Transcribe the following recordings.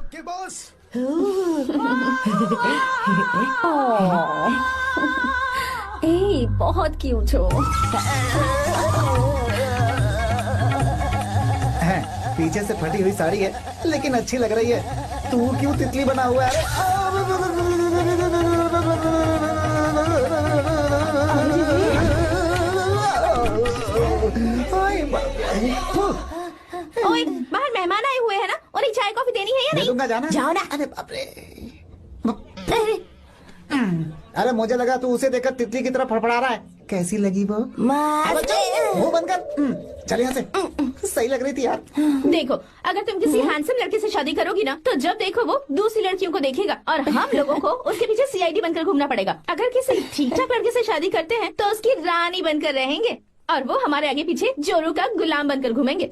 Okay boss. ए, बहुत cute हो। पीछे से फटी हुई साड़ी है लेकिन अच्छी लग रही है। तू क्यों तितली बना हुआ है? ओए, बाहर मेहमान आए हुए हैं ना, उन्हें चाय कॉफी देनी है या नहीं? दूंगा, जाना। जाओ ना। अरे बाप रे। अरे मुझे लगा तू उसे देखकर तितली की तरह फड़फड़ा रहा है। कैसी लगी वो? मुंह बंद कर। चल यहाँ से। सही लग रही थी यार। देखो, अगर तुम किसी हैंडसम लड़के से शादी करोगी ना, तो जब देखो वो दूसरी लड़कियों को देखेगा और हम लोगों को उसके पीछे सीआईडी बनकर घूमना पड़ेगा। अगर किसी ठीक ठाक लड़के से शादी करते हैं तो उसकी रानी बनकर रहेंगे और वो हमारे आगे पीछे जोरू का गुलाम बनकर घूमेंगे।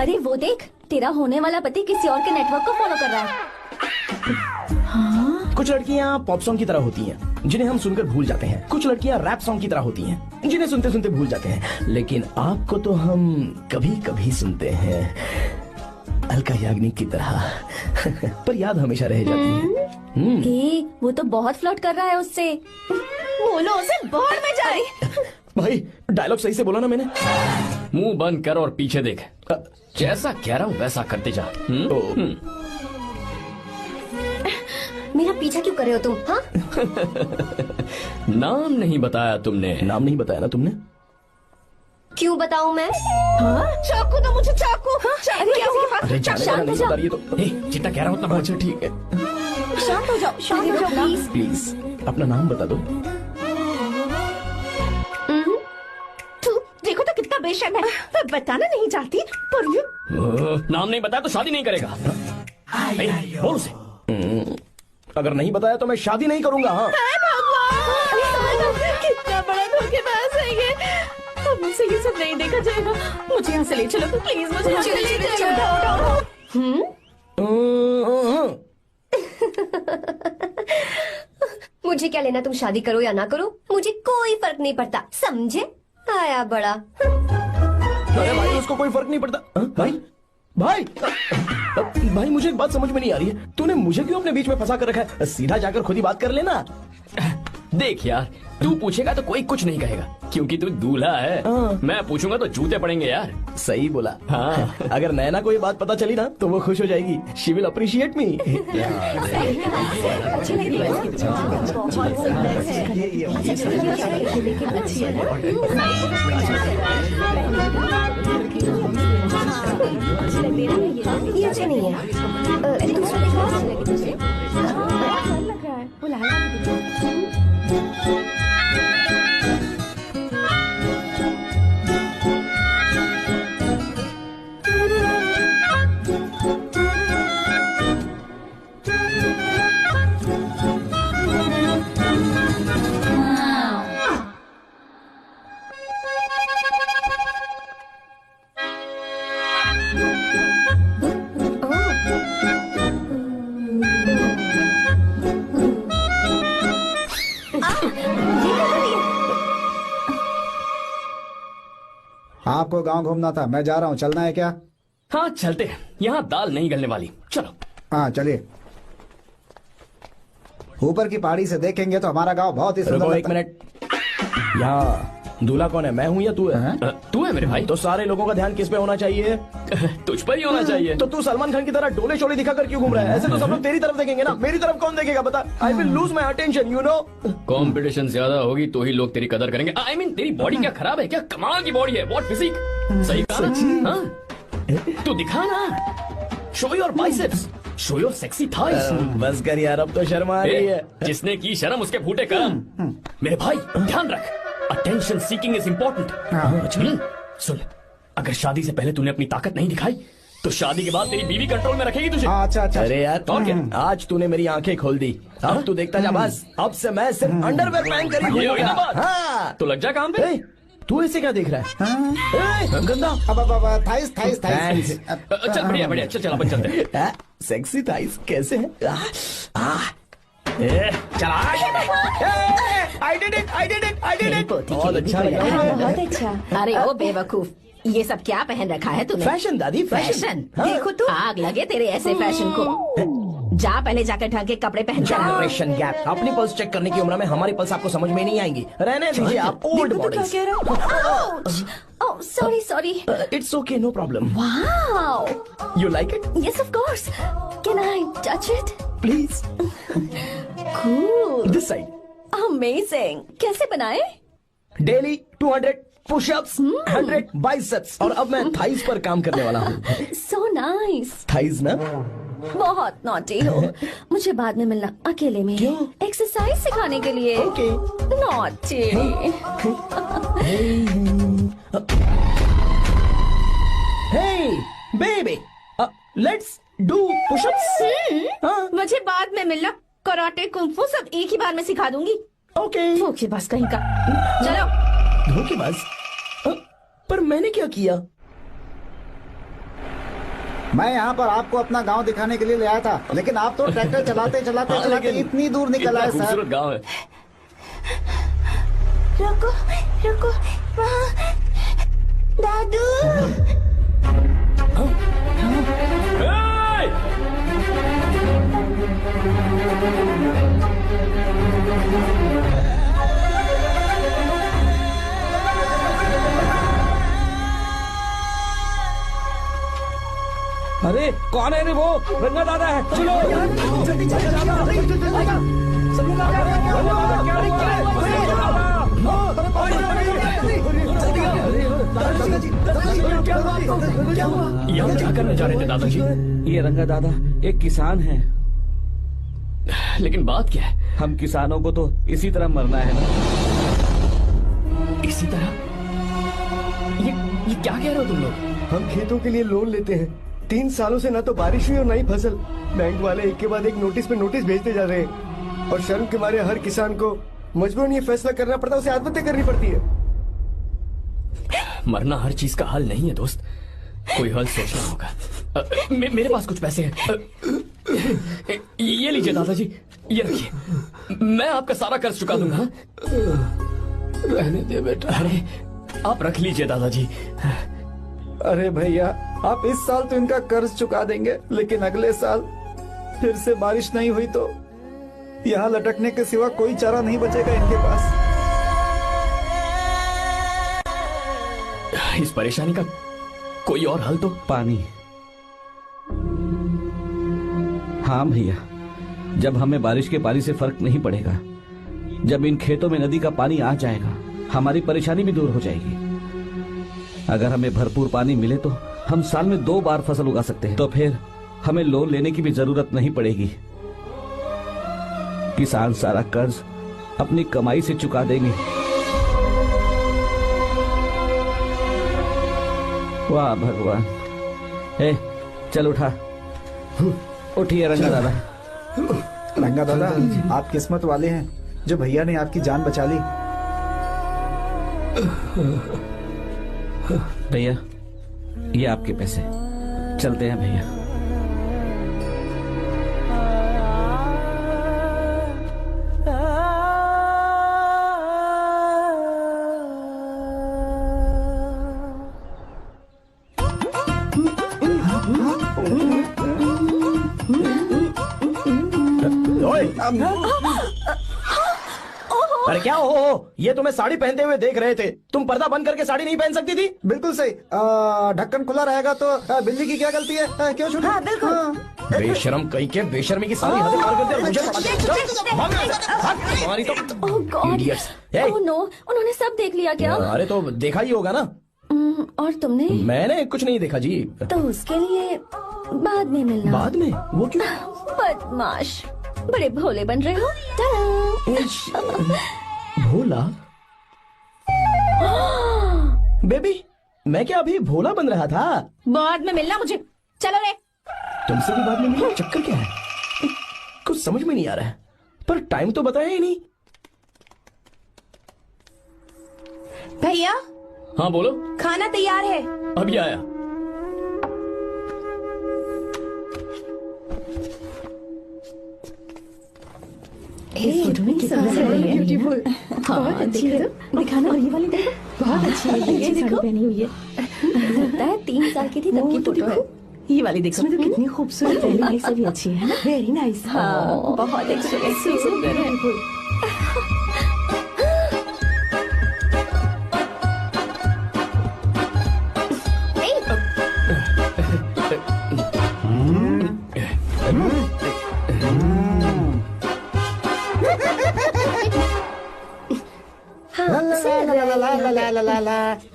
अरे वो देख, तेरा होने वाला पति किसी और के नेटवर्क को फॉलो कर रहा है। कुछ लड़कियाँ पॉप सॉन्ग की तरह होती हैं, जिन्हें हम सुनकर भूल जाते हैं। कुछ लड़कियाँ रैप सॉन्ग की तरह होती हैं, जिन्हें सुनते सुनते भूल जाते हैं। लेकिन आपको तो हम कभी कभी सुनते हैं, अलका याग्निक की तरह। पर याद हमेशा रह जाती है। ए, वो तो बहुत फ्लर्ट कर रहा है उससे। बोलो उसे बाहर में जाए। भाई डायलॉग सही से बोला ना मैंने? मुंह बंद कर और पीछे देख। जैसा कह रहा हूँ वैसा करते जा। मेरा पीछा क्यों कर रहे हो तुम? हाँ, नाम नहीं बताया तुमने। नाम नहीं बताया ना तुमने? क्यों बताऊं मैं? चाकू दो मुझे, चाकू। अरे अरे जाने वाला नहीं बता रही है तो। जितना कह रहा हूँ उतना। अच्छा ठीक है, शांत हो जाओ, शांत हो जाओ प्लीज। प्लीज अपना नाम बता दो। तू देखो तो कितना बेशर्म है। मैं बताना नहीं चाहती पर ये नाम नहीं बताया तो शादी नहीं करेगा। बोल उसे। अगर नहीं बताया तो मैं शादी नहीं करूंगा। हाँ कितना बड़ा धोखेबाज है ये। अब मुझसे ये सब नहीं देखा जाएगा। मुझे यहाँ से ले चलो प्लीज, मुझे यहाँ से ले चलो। मुझे क्या लेना तुम शादी करो या ना करो, मुझे कोई फर्क नहीं पड़ता, समझे? आया बड़ा। अरे भाई उसको कोई फर्क नहीं पड़ता। भाई भाई भाई मुझे एक बात समझ में नहीं आ रही है, तूने मुझे क्यों अपने बीच में फंसा कर रखा है? सीधा जाकर खुद ही बात कर लेना। देख यार, तू पूछेगा तो कोई कुछ नहीं कहेगा क्योंकि तू दूल्हा है। मैं पूछूंगा तो जूते पड़ेंगे यार। सही बोला। हाँ। अगर नैना को ये बात पता चली ना तो वो खुश हो जाएगी। शी विल अप्रिशिएट मी। ये अच्छे नहीं है। दूसरा आपको गांव घूमना था, मैं जा रहा हूँ, चलना है क्या? हाँ चलते हैं, यहाँ दाल नहीं गलने वाली। चलो। हाँ चलिए। ऊपर की पहाड़ी से देखेंगे तो हमारा गांव बहुत ही सुंदर। एक मिनट, यहाँ दूल्हा कौन है, मैं हूँ या तू है? तू है मेरे भाई। तो सारे लोगों का ध्यान किस पे होना चाहिए? तुझ पर ही होना चाहिए। तो तू सलमान खान की तरह डोले शोले दिखाकर क्यों घूम रहा है? ऐसे तो सब लोग तेरी तरफ देखेंगे ना, मेरी तरफ कौन देखेगा बता? I will lose my attention, you know. Competition ज्यादा होगी तो ही लोग तेरी कदर करेंगे। आई मीन तेरी बॉडी क्या खराब है क्या? कमाल की बॉडी है, व्हाट फिजिक। सही कहा ना? हाँ? तू दिखा ना, show your biceps, show your sexy thighs. बस कर यार, अब तो शर्मा आ रही है। जिसने की शर्म उसके फूटे कर्म। मेरे भाई ध्यान रख, अटेंशन सीकिंग इज इम्पोर्टेंट। सुन, अगर शादी से पहले तूने अपनी ताकत नहीं दिखाई तो शादी के बाद तेरी बीवी कंट्रोल में रखेगी तुझे। अच्छा अच्छा। अरे यार और क्या? आज तूने मेरी आंखें खोल दी। अब तू देखता जा बस, अब से मैं सिर्फ अंडरवेयर पहन कर ही ये हुई ना बात? हाँ। तो लग जा काम पे। तू ऐसे क्या देख रहा है? गंदा। अब थाइस थाइस थाइस। चल बढ़िया बढ़िया, चल चल अपन चलते हैं। सेक्सी थाइस कैसे है? चला। I did it, I did it, I did it। बहुत अच्छा लगा। बहुत अच्छा। अरे ओ बेवकूफ, ये सब क्या पहन रखा है तूने? फैशन दादी, फैशन। हाँ। देखो तो आग लगे तेरे ऐसे फैशन को। जा पहले जाकर ढंग के कपड़े पहन कर आ। Generation gap. अपनी पल्स चेक करने की उम्र में हमारी पल्स आपको समझ में नहीं आएंगी। रहने दीजिए, आप old models. Oh sorry sorry. It's okay, no problem. Wow, you like it? Yes of course, can I touch it? Please. Cool, this side. Amazing. कैसे बनाए? डेली 200 पुशअप्स, 100 बाइसेप्स, और अब मैं थाइस पर काम करने वाला हूँ। So nice. थाइस ना? बहुत नॉटी हो। मुझे बाद में मिलना अकेले में। क्यों? एक्सरसाइज सिखाने के लिए। Okay. Naughty. Hey, baby, let's do push-ups. हाँ, मुझे बाद में मिलना। कराटे कुंफू सब एक ही बार में सिखा दूंगी। ओके। धोखेबाज कहीं का। चलो। धोखेबाज? पर मैंने क्या किया? मैं यहाँ पर आपको अपना गांव दिखाने के लिए ले आया था, लेकिन आप तो ट्रैक्टर चलाते चलाते हाँ, चलाते लेकिन इतनी दूर निकल इतना आए सर। खूबसूरत गांव है। रुको रुको, वहाँ दादू। अरे कौन है रे वो? रंगा दादा है। चलो जल्दी चलो, सब लोग आ यहाँ क्या करने जा रहे थे दादाजी? ये रंगा दादा एक किसान है। लेकिन बात क्या है? हम किसानों को तो इसी तरह मरना है ना। इसी तरह? ये क्या कह रहे हो तुम लोग? हम खेतों के लिए लोन लेते हैं। 3 सालों से ना तो बारिश हुई और ना ही फसल। बैंक वाले एक के बाद एक नोटिस पे नोटिस भेजते जा रहे हैं, और शर्म के मारे हर किसान को मजबूरन ये फैसला करना पड़ता है, उसे आत्महत्या करनी पड़ती है। मरना हर चीज का हल नहीं है दोस्त, कोई हल सोचना होगा। मेरे पास कुछ पैसे हैं। ये लीजिए दादाजी, ये रखिए, मैं आपका सारा कर्ज चुका दूंगा। रहने दे बेटा। अरे आप रख लीजिए दादाजी। अरे भैया, आप इस साल तो इनका कर्ज चुका देंगे, लेकिन अगले साल फिर से बारिश नहीं हुई तो यहाँ लटकने के सिवा कोई चारा नहीं बचेगा इनके पास। इस परेशानी का कोई और हल तो? पानी। हाँ भैया, जब हमें बारिश के पानी से फर्क नहीं पड़ेगा, जब इन खेतों में नदी का पानी आ जाएगा, हमारी परेशानी भी दूर हो जाएगी। अगर हमें भरपूर पानी मिले तो हम साल में 2 बार फसल उगा सकते हैं। तो फिर हमें लोन लेने की भी जरूरत नहीं पड़ेगी। किसान सारा कर्ज अपनी कमाई से चुका देंगे। वाह भगवान। ए, चल उठा। उठिए रंगा दादा। रंगा दादा, आप किस्मत वाले हैं जो भैया ने आपकी जान बचा ली। भैया, ये आपके पैसे। चलते हैं भैया। अरे क्या हो? ये तुम्हें साड़ी पहनते हुए देख रहे थे। तुम पर्दा बंद करके साड़ी नहीं पहन सकती थी? बिल्कुल सही। ढक्कन खुला रहेगा तो बिल्ली की क्या गलती है? क्यों छोटू? हाँ, बिल्कुल। बेशरम कहीं के, बेशर्मी की सारी हदें पार कर दिया। मुझे ओह गॉड। Idiots. ओह नो, उन्होंने सब देख लिया क्या? अरे तो देखा ही होगा ना। और तुमने? मैंने कुछ नहीं देखा जी। तो उसके लिए बाद में मिलना। बाद में? वो क्यों? बदमाश, बड़े भोले बन रहे हो। टाटा। भोला? बेबी, मैं क्या अभी भोला बन रहा था? बाद में मिलना मुझे। चलो रे। तुमसे भी बाद में मिलना? चक्कर क्या है? कुछ समझ में नहीं आ रहा है। पर टाइम तो बताया ही नहीं। भैया, हाँ बोलो। खाना तैयार है। अभी आया। इस फोटो में कितना ब्यूटीफुल। हाँ, अच्छी है। दिखाना। और ये वाली देखो, बहुत अच्छी है। ये साड़ी पहनी हुई है। लगता है 3 साल की थी तब की फोटो है। ये वाली देखो तो कितनी खूबसूरत है। वाली से भी अच्छी है ना। Very nice. हाँ, बहुत सुंदर है।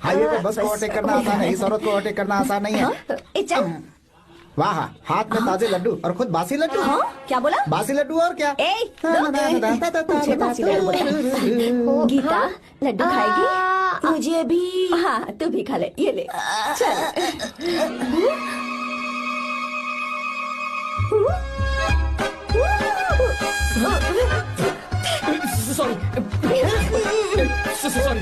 हाईवे पे बस को ओवरटेक करना आसान है, इस औरत को ओवरटेक करना आसान नहीं है। वाह, हाथ में ताजे लड्डू और खुद बासी लड्डू। हाँ, क्या बोला? बासी लड्डू और क्या? मुझे बासी लड्डू बोला। गीता लड्डू खाएगी? मुझे भी। हाँ, तू भी खा ले। ये ले। Sorry sorry. सॉरी।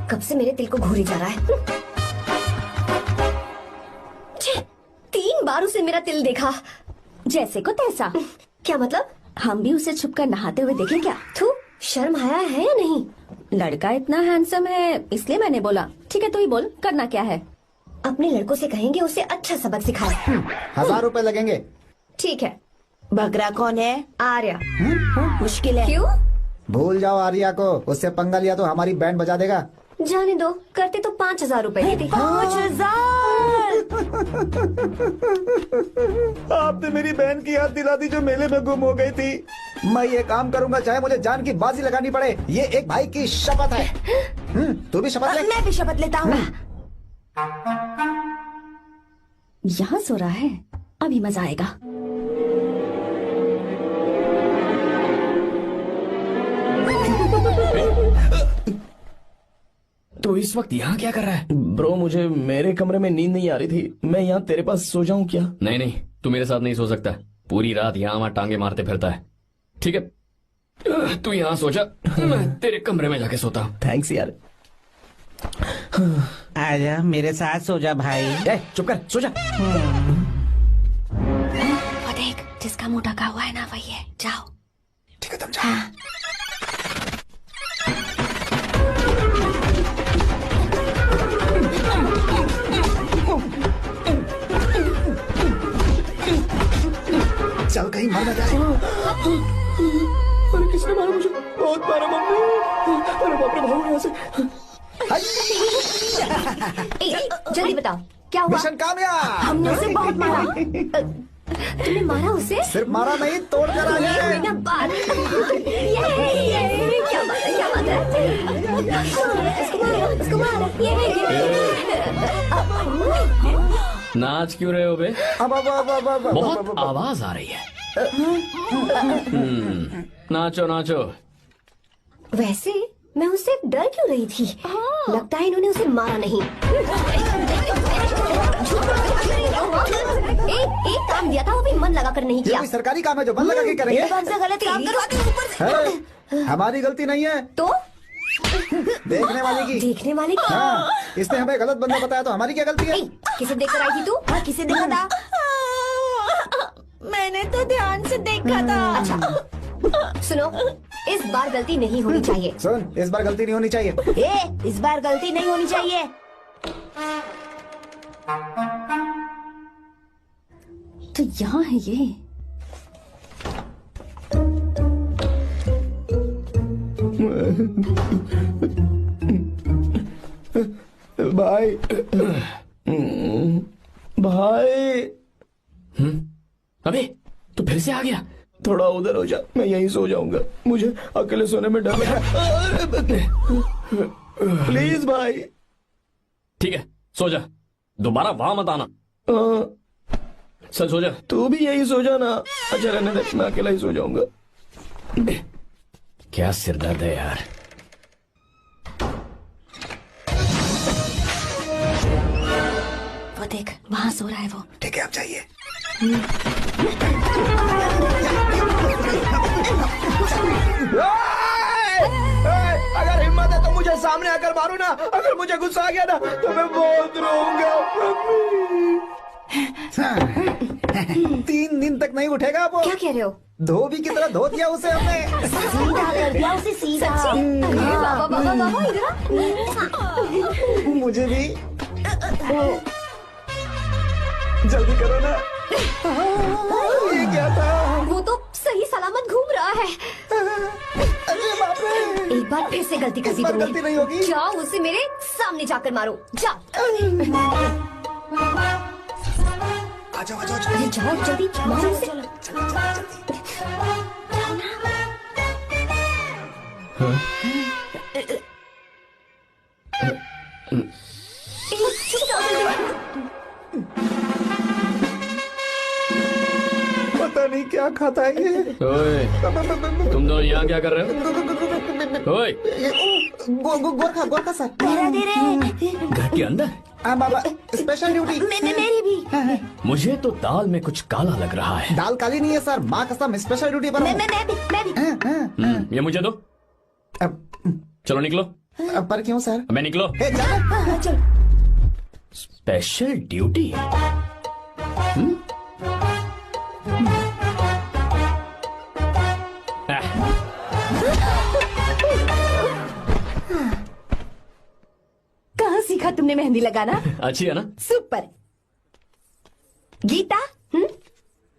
कब से मेरे दिल को घूरी जा रहा है। 3 बार उसे मेरा तिल देखा। जैसे को तैसा। क्या मतलब? हम भी उसे छुपकर नहाते हुए देखें क्या? तू शर्म आया है या नहीं? लड़का इतना हैंडसम है इसलिए मैंने बोला। ठीक है तू ही बोल, करना क्या है? अपने लड़कों से कहेंगे उसे अच्छा सबक सिखाए। 1000 रुपए लगेंगे। ठीक है। बगरा कौन है? आर्या। मुश्किल है। क्यों? भूल जाओ आर्या को, उससे पंगा लिया तो हमारी बैंड बजा देगा। जाने दो, करते तो 5000 रुपए देते। 5000। आपने मेरी बहन की याद दिला दी जो मेले में गुम हो गई थी। मैं ये काम करूंगा चाहे मुझे जान की बाजी लगानी पड़े। ये एक भाई की शपथ है। तू भी शपथ ले। मैं भी शपथ लेता हूँ। यहाँ सो रहा है, अभी मजा आएगा। तो इस वक्त यहाँ क्या कर रहा है? ब्रो मुझे मेरे कमरे में नींद नहीं आ रही थी, मैं यहाँ तेरे पास सो जाऊं क्या? नहीं नहीं, तू मेरे साथ नहीं सो सकता। पूरी रात यहाँ वहाँ टांगे मारते फिरता है। ठीक है तू यहाँ सो जा, मैं तेरे कमरे में जाके सोता हूँ। थैंक्स यार। आजा मेरे साथ सो जा भाई। चुप कर, सो जा। वो देख, जिसका मुंह ढका हुआ है ना वही है। जाओ। ठीक है तुम जाओ। चल कहीं मर न जाए। अरे किसने मारा मुझे? बहुत मारा मम्मी। अरे बाप रे, भागो यहाँ से। जल्दी बताओ क्या हुआ? मिशन कामयाब। हमने उसे बहुत मारा। तुमने मारा उसे? सिर्फ मारा नहीं, तोड़ कर आ गए। क्या बात है, क्या बात है? उसको मारो। नाच क्यों रहे हो बे? अब बहुत आवाज आ रही है। नाचो नाचो। वैसे मैं उससे डर क्यों रही थी? लगता है इन्होंने उसे मारा नहीं। एक काम दिया था वो भी मन लगा कर नहीं ये किया। कोई सरकारी काम है जो मन लगा के करेंगे? हमसे गलत काम करवाते हो ऊपर से। है, हमारी गलती नहीं है, तो देखने वाले की। देखने वाले की। हाँ, इसने हमें गलत बंदा बताया तो हमारी क्या गलती है? किसे देखकर आई थी तू? किसे देखा था? मैंने तो ध्यान से देखा था। अच्छा सुनो, इस बार गलती नहीं होनी चाहिए। सुन, इस बार गलती नहीं होनी चाहिए। इस बार गलती नहीं होनी चाहिए। तो यहाँ है ये। भाई भाई। अबे तू फिर से आ गया? थोड़ा उधर हो जा, मैं यहीं सो जाऊंगा। मुझे अकेले सोने में डर लग रहा है। प्लीज भाई। ठीक है सो जा, दोबारा वहां मत आना। चल सो जा। तू भी यहीं सो जाना। अच्छा रहने दे, मैं अकेला ही सो जाऊंगा। क्या सिरदर्द है यार। देख वहाँ सो रहा है वो। ठीक है, आप जाइए। अगर हिम्मत है तो मुझे सामने आकर मारो ना। अगर मुझे गुस्सा आ गया ना तो मैं बहुत रोऊंगा। 3 दिन तक नहीं उठेगा वो। क्या कह रहे हो? धोबी की तरह धो दिया उसे हमने। सीधा कर दिया उसे, सीधा। बाबा बाबा बाबा इधर। मुझे भी जल्दी करो ना। ये क्या था? वो तो सही सलामत घूम रहा है। अरे बाप रे! एक बार फिर से गलती कर दी इस बार तुमने। गलती नहीं होगी। जाओ उसे मेरे सामने जाकर मारो, जाओ। आ जाओ, आ जाओ, अरे जाओ जल्दी मारो उसे। पता नहीं क्या खाता है ये। ओए, तुम दोनों यहाँ क्या कर रहे हो? ओए, गोरखा सर। मेरा दे रहे। घर के अंदर? हाँ बाबा, स्पेशल ड्यूटी। मेरी भी। मुझे तो दाल में कुछ काला लग रहा है। दाल काली नहीं है सर, माँ कसम स्पेशल ड्यूटी पर हूँ। मैं भी। ये मुझे दो। चलो निकलो। पर क्यों सर? मैं निकलो। ए, जाओ। चल। Special duty? कहाँ सीखा तुमने मेहंदी लगाना? अच्छी है ना? सुपर। Geeta,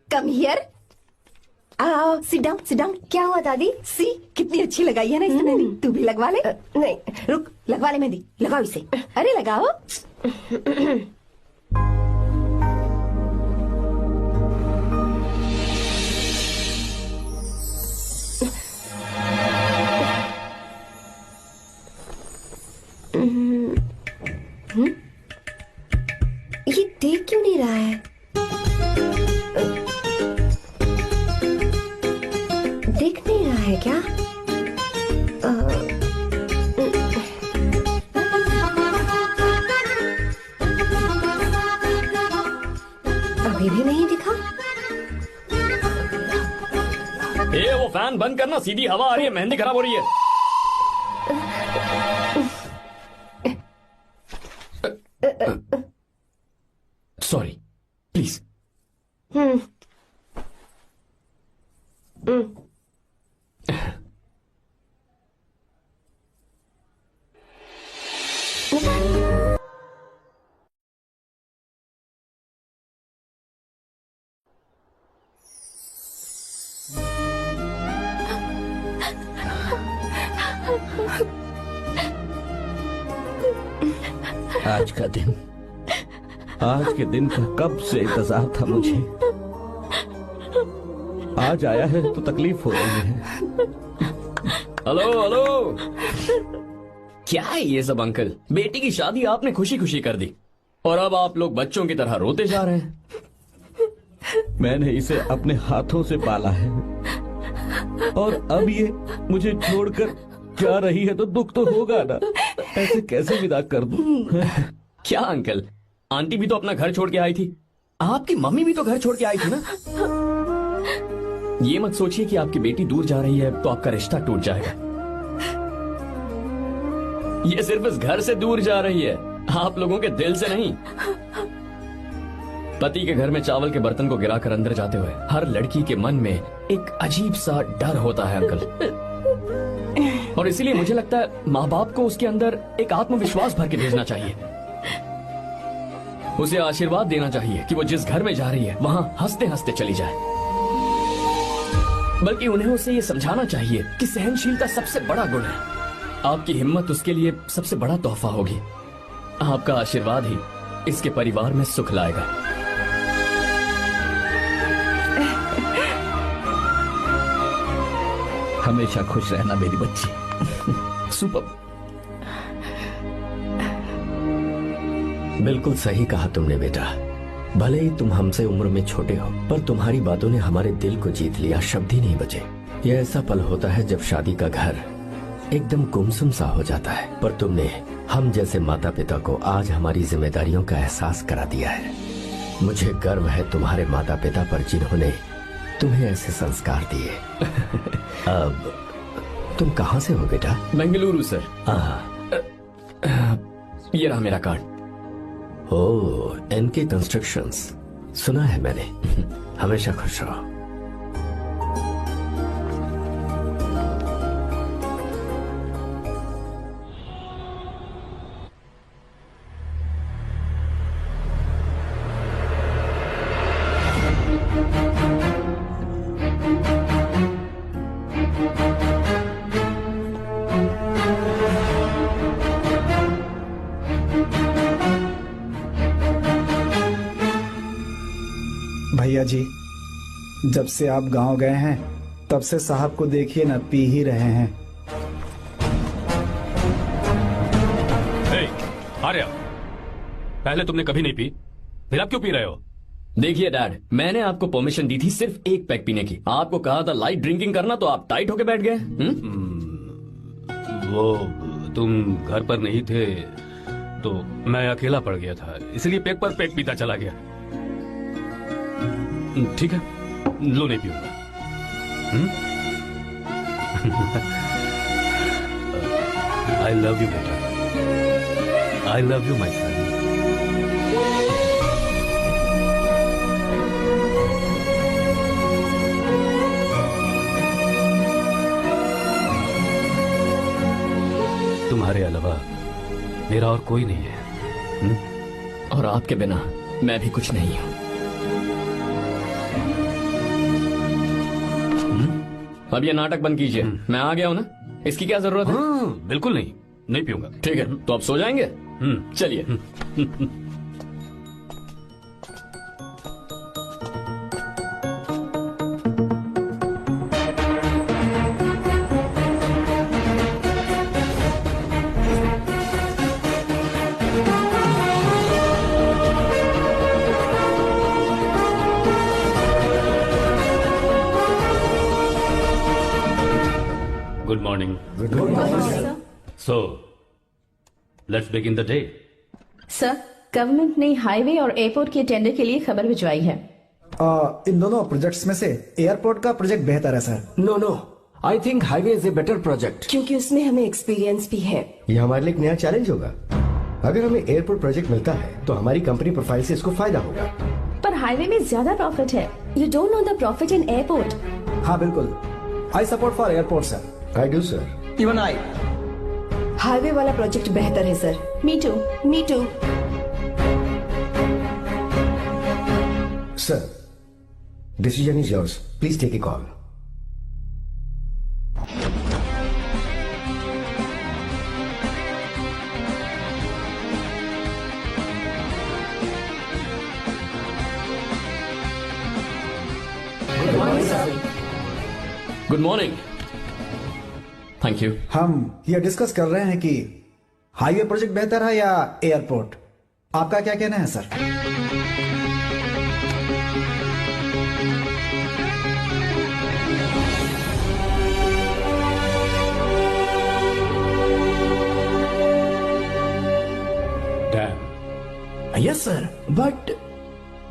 come here. आओ, सिट डाउन। क्या हुआ दादी? सी कितनी अच्छी लगाई है ना इसने मेहंदी। तू भी लगवा ले। नहीं, रुक, लगवा ले मेहंदी। लगाओ इसे। अरे लगाओ। ये देख क्यों नहीं रहा है? देख नहीं रहा है क्या? अभी भी नहीं दिखा। वो फैन बंद करना, सीधी हवा आ रही है, मेहंदी खराब हो रही है। Sorry, please. आज के दिन का कब से इंतजार था मुझे। आज आया है तो तकलीफ हो रही है। हेलो। क्या है ये सब अंकल? बेटी की शादी आपने खुशी खुशी कर दी और अब आप लोग बच्चों की तरह रोते जा रहे हैं। मैंने इसे अपने हाथों से पाला है और अब ये मुझे छोड़कर जा रही है तो दुख तो होगा ना। ऐसे कैसे विदा कर दूं? क्या अंकल, आंटी भी तो अपना घर छोड़ के आई थी, आपकी मम्मी भी तो घर छोड़ के आई थी ना। ये मत सोचिए कि आपकी बेटी दूर जा रही है तो आपका रिश्ता टूट जाएगा। ये सिर्फ इस घर से दूर जा रही है, आप लोगों के दिल से नहीं। पति के घर में चावल के बर्तन को गिराकर अंदर जाते हुए हर लड़की के मन में एक अजीब सा डर होता है अंकल, और इसीलिए मुझे लगता है माँ बाप को उसके अंदर एक आत्मविश्वास भर के भेजना चाहिए। उसे आशीर्वाद देना चाहिए कि वो जिस घर में जा रही है वहां हंसते हंसते चली जाए। बल्कि उन्हें उसे ये समझाना चाहिए कि सहनशीलता सबसे बड़ा गुण है। आपकी हिम्मत उसके लिए सबसे बड़ा तोहफा होगी। आपका आशीर्वाद ही इसके परिवार में सुख लाएगा। हमेशा खुश रहना मेरी बच्ची। सुपर। बिल्कुल सही कहा तुमने बेटा। भले ही तुम हमसे उम्र में छोटे हो, पर तुम्हारी बातों ने हमारे दिल को जीत लिया, शब्द ही नहीं बचे। यह ऐसा पल होता है जब शादी का घर एकदम गुमसुम सा हो जाता है, पर तुमने हम जैसे माता पिता को आज हमारी जिम्मेदारियों का एहसास करा दिया है। मुझे गर्व है तुम्हारे माता पिता पर जिन्होंने तुम्हें ऐसे संस्कार दिए। अब तुम कहाँ से हो बेटा? बेंगलुरु सर। ये रहा मेरा कार्ड। ओह, एनके कंस्ट्रक्शंस, सुना है मैंने। हमेशा खुश रहो। भैया जी, जब से आप गांव गए हैं तब से साहब को देखिए ना, पी ही रहे हैं। आर्या, पहले तुमने कभी नहीं पी, फिर अब क्यों पी रहे हो? देखिए डैड, मैंने आपको परमिशन दी थी सिर्फ एक पैक पीने की। आपको कहा था लाइट ड्रिंकिंग करना, तो आप टाइट होके बैठ गए। वो तुम घर पर नहीं थे तो मैं अकेला पड़ गया था, इसलिए पेक पर पेक पीता चला गया। ठीक है, लो नहीं पीऊंगा। आई लव यू बेटा, I love you my friend. तुम्हारे अलावा मेरा और कोई नहीं है। और आपके बिना मैं भी कुछ नहीं हूं। अब ये नाटक बंद कीजिए। मैं आ गया हूं ना, इसकी क्या जरूरत है? बिल्कुल नहीं, नहीं पीऊंगा। ठीक है, तो आप सो जाएंगे? चलिए। Good morning. Good morning, sir. So, let's begin the day. Sir, government ने हाईवे और एयरपोर्ट के टेंडर के लिए खबर भिजवाई है। इन दोनों प्रोजेक्ट्स में से एयरपोर्ट का प्रोजेक्ट बेहतर है sir. No, I think highway is a better project. क्योंकि उसमें हमें एक्सपीरियंस भी है। ये हमारे लिए एक नया चैलेंज होगा। अगर हमें एयरपोर्ट प्रोजेक्ट मिलता है तो हमारी कंपनी प्रोफाइल से इसको फायदा होगा। पर हाईवे में ज्यादा प्रॉफिट है। You don't know the profit in airport. हाँ बिल्कुल, I support for airport sir. I do sir. Even I. Highway वाला प्रोजेक्ट बेहतर है sir. Me too. Me too. Sir, decision is yours, please take a call. Good morning. Thank you. हम ये discuss कर रहे हैं कि हाईवे प्रोजेक्ट बेहतर है या एयरपोर्ट। आपका क्या कहना है sir? Dam. Yes sir, but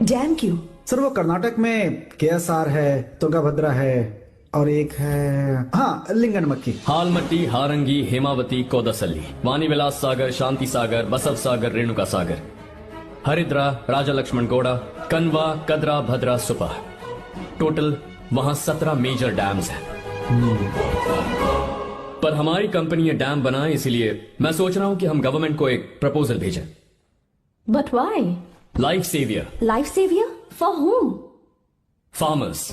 dam क्यों? सर वो कर्नाटक में केएसआर है, तुंगाभद्रा है और एक है हाँ लिंगन मक्की। हालमट्टी, हारंगी, हेमावती, कोदसल्ली, वानी विलास सागर, शांति सागर, बसव सागर, रेणुका सागर, हरिद्रा, राजा लक्ष्मण गौड़ा, कनवा, कदरा, भद्रा, सुपा। टोटल वहां 17 मेजर डैम्स हैं। पर हमारी कंपनी ये डैम बनाए, इसलिए मैं सोच रहा हूं कि हम गवर्नमेंट को एक प्रपोजल भेजें। But why? Life saviour. Life saviour for home? Farmers.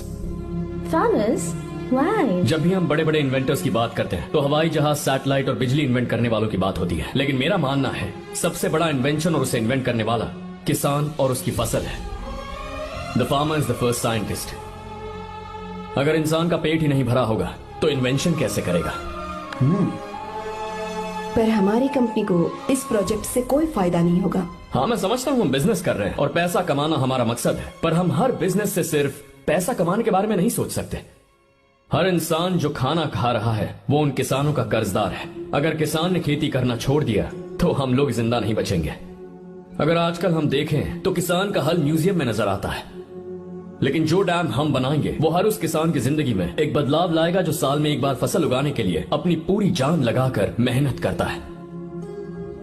Farmers? Why? जब भी हम बड़े बड़े इन्वेंटर्स की बात करते हैं तो हवाई जहाज, सैटेलाइट और बिजली इन्वेंट करने वालों की बात होती है, लेकिन मेरा मानना है सबसे बड़ा इन्वेंशन और उसे इन्वेंट करने वाला किसान और उसकी फसल है। The farmer is the first scientist. अगर इंसान का पेट ही नहीं भरा होगा तो इन्वेंशन कैसे करेगा? पर हमारी कंपनी को इस प्रोजेक्ट से कोई फायदा नहीं होगा। हाँ, मैं समझता हूँ हम बिजनेस कर रहे हैं और पैसा कमाना हमारा मकसद है, पर हम हर बिजनेस से सिर्फ पैसा कमाने के बारे में नहीं सोच सकते। हर इंसान जो खाना खा रहा है वो उन किसानों का कर्जदार है। अगर किसान ने खेती करना छोड़ दिया तो हम लोग जिंदा नहीं बचेंगे। अगर आजकल हम देखें तो किसान का हल म्यूजियम में नजर आता है, लेकिन जो डैम हम बनाएंगे वो हर उस किसान की जिंदगी में एक बदलाव लाएगा जो साल में एक बार फसल उगाने के लिए अपनी पूरी जान लगाकर मेहनत करता है।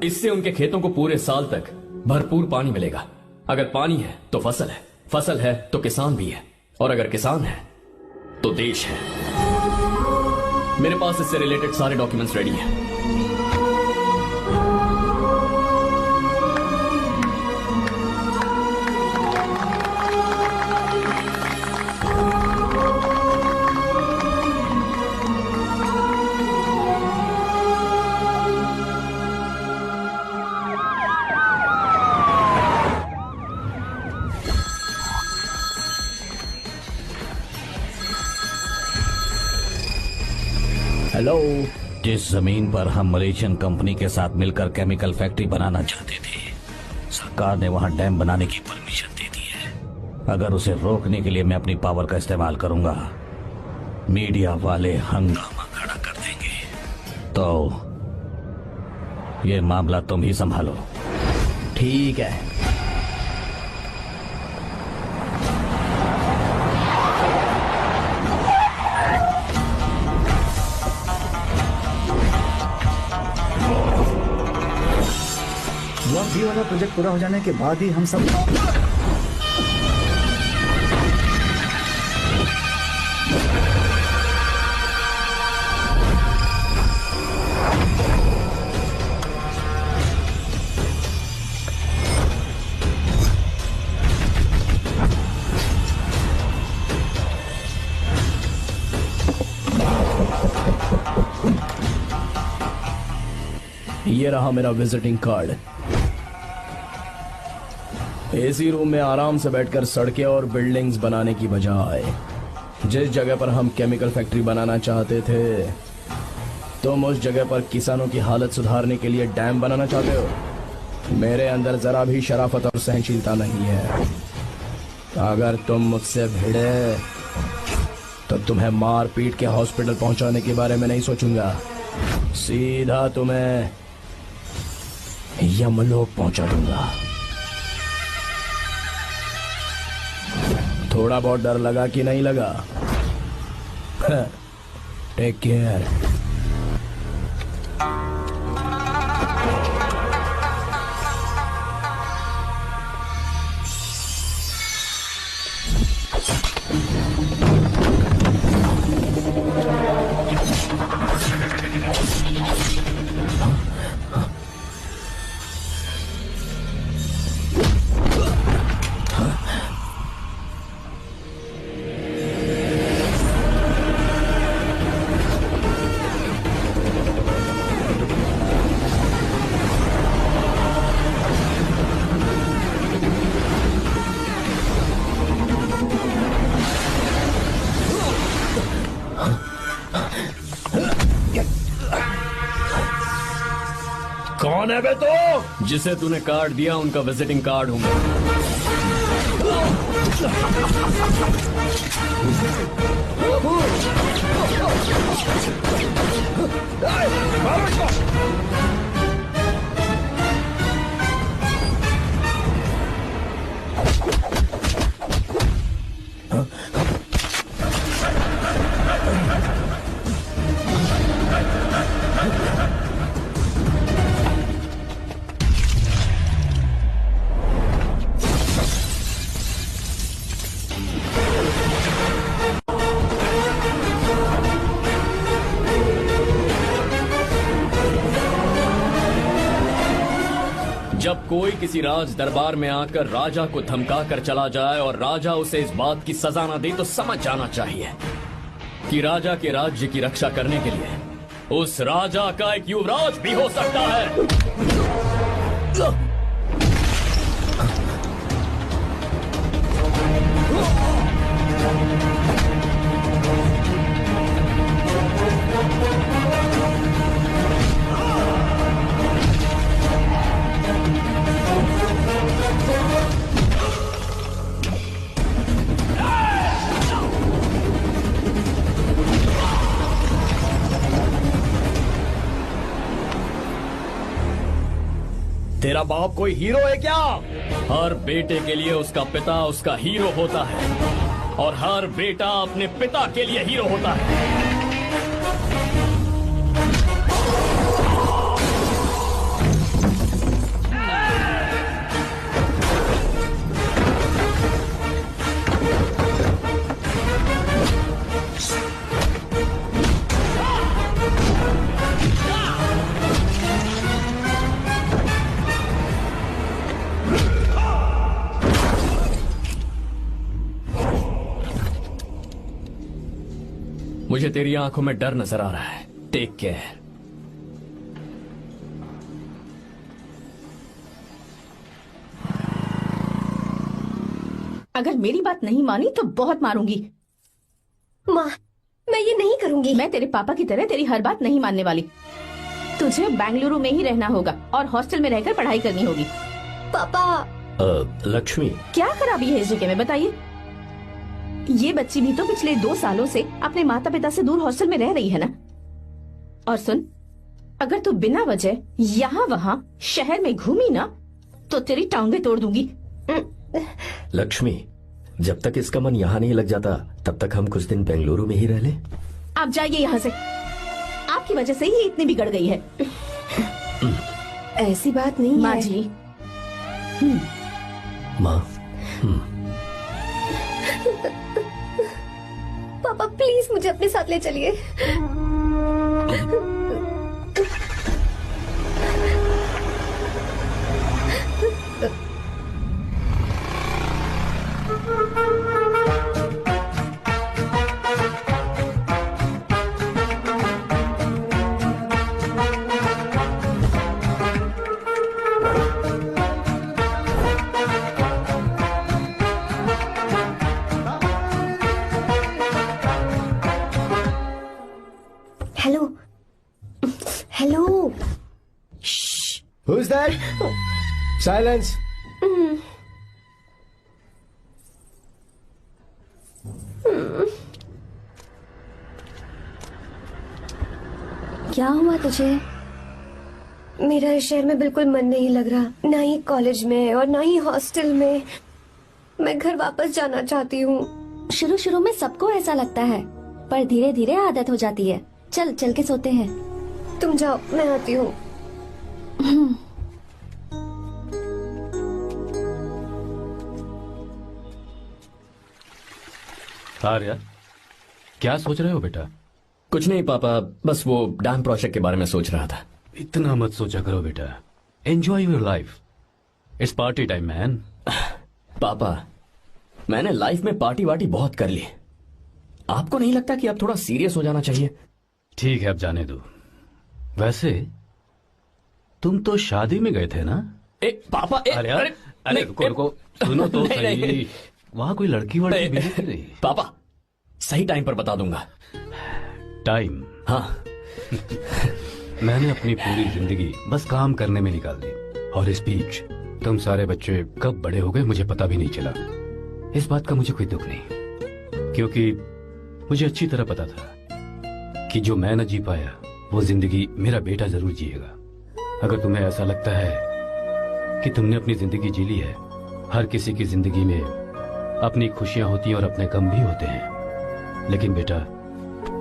इससे उनके खेतों को पूरे साल तक भरपूर पानी मिलेगा। अगर पानी है तो फसल है, फसल है तो किसान भी है, और अगर किसान है तो देश है। मेरे पास इससे रिलेटेड सारे डॉक्यूमेंट्स रेडी हैं। हेलो। जिस जमीन पर हम मलेशियन कंपनी के साथ मिलकर केमिकल फैक्ट्री बनाना चाहते थे, सरकार ने वहां डैम बनाने की परमिशन दे दी है। अगर उसे रोकने के लिए मैं अपनी पावर का इस्तेमाल करूंगा, मीडिया वाले हंगामा खड़ा कर देंगे। तो ये मामला तुम ही संभालो। ठीक है। ब्लॉक बी वाला प्रोजेक्ट पूरा हो जाने के बाद ही हम सब ये रहा मेरा विजिटिंग कार्ड। एसी रूम में आराम से बैठकर सड़कें और बिल्डिंग्स बनाने की बजाय जिस जगह पर हम केमिकल फैक्ट्री बनाना चाहते थे, तुम उस जगह पर किसानों की हालत सुधारने के लिए डैम बनाना चाहते हो। मेरे अंदर जरा भी शराफत और सहनशीलता नहीं है। अगर तुम मुझसे भिड़े तो तुम्हें मार पीट के हॉस्पिटल पहुंचाने के बारे में नहीं सोचूंगा, सीधा तुम्हें यमलोक पहुंचा दूंगा। थोड़ा बहुत डर लगा कि नहीं लगा? Take care. कौन है बे तो? जिसे तूने कार्ड दिया उनका विजिटिंग कार्ड हूं मैं। जब कोई किसी राज दरबार में आकर राजा को धमका कर चला जाए और राजा उसे इस बात की सजा न दे, तो समझ जाना चाहिए कि राजा के राज्य की रक्षा करने के लिए उस राजा का एक युवराज भी हो सकता है। तेरा बाप कोई हीरो है क्या? हर बेटे के लिए उसका पिता उसका हीरो होता है और हर बेटा अपने पिता के लिए हीरो होता है। मुझे तेरी आंखों में डर नजर आ रहा है। Take care. अगर मेरी बात नहीं मानी तो बहुत मारूंगी। माँ, मैं ये नहीं करूंगी। मैं तेरे पापा की तरह तेरी हर बात नहीं मानने वाली। तुझे बेंगलुरु में ही रहना होगा और हॉस्टल में रहकर पढ़ाई करनी होगी। पापा। लक्ष्मी, क्या खराबी है इस जगह में बताइए? ये बच्ची भी तो पिछले 2 सालों से अपने माता पिता से दूर हॉस्टल में रह रही है ना। और सुन, अगर तू बिना वजह यहाँ वहाँ शहर में घूमी ना तो तेरी टांगे तोड़ दूंगी। लक्ष्मी, जब तक इसका मन यहाँ नहीं लग जाता तब तक हम कुछ दिन बेंगलुरु में ही रह लें। आप जाइए यहाँ से। आपकी वजह से ही इतनी बिगड़ गई है। ऐसी बात नहीं माँ है। जी। माँ, पापा प्लीज मुझे अपने साथ ले चलिए। Hello hello. Who's that? Silence. क्या हुआ तुझे? मेरा इस शहर में बिल्कुल मन नहीं लग रहा, ना ही कॉलेज में और ना ही हॉस्टल में। मैं घर वापस जाना चाहती हूँ। शुरू शुरू में सबको ऐसा लगता है, पर धीरे धीरे आदत हो जाती है। चल चल के सोते हैं। तुम जाओ, मैं आती हूँ। आर्या, क्या सोच रहे हो बेटा? कुछ नहीं पापा, बस वो डैम प्रोजेक्ट के बारे में सोच रहा था। इतना मत सोचा करो बेटा। Enjoy your life. It's party time man. पापा, मैंने लाइफ में पार्टी वार्टी बहुत कर ली। आपको नहीं लगता कि अब थोड़ा सीरियस हो जाना चाहिए? ठीक है, अब जाने दो। वैसे तुम तो शादी में गए थे ना? पापा, अरे अरे अरे रुको, सुनो तो सही। वहां कोई लड़की वड़की मिली थी नहीं? पापा, सही टाइम पर बता दूंगा। टाइम? हाँ। मैंने अपनी पूरी जिंदगी बस काम करने में निकाल दी, और इस बीच तुम सारे बच्चे कब बड़े हो गए मुझे पता भी नहीं चला। इस बात का मुझे कोई दुख नहीं, क्योंकि मुझे अच्छी तरह पता था कि जो मैं न जी पाया वो जिंदगी मेरा बेटा जरूर जिएगा। अगर तुम्हें ऐसा लगता है कि तुमने अपनी जिंदगी जी ली है, हर किसी की जिंदगी में अपनी खुशियां होती हैं और अपने गम भी होते हैं, लेकिन बेटा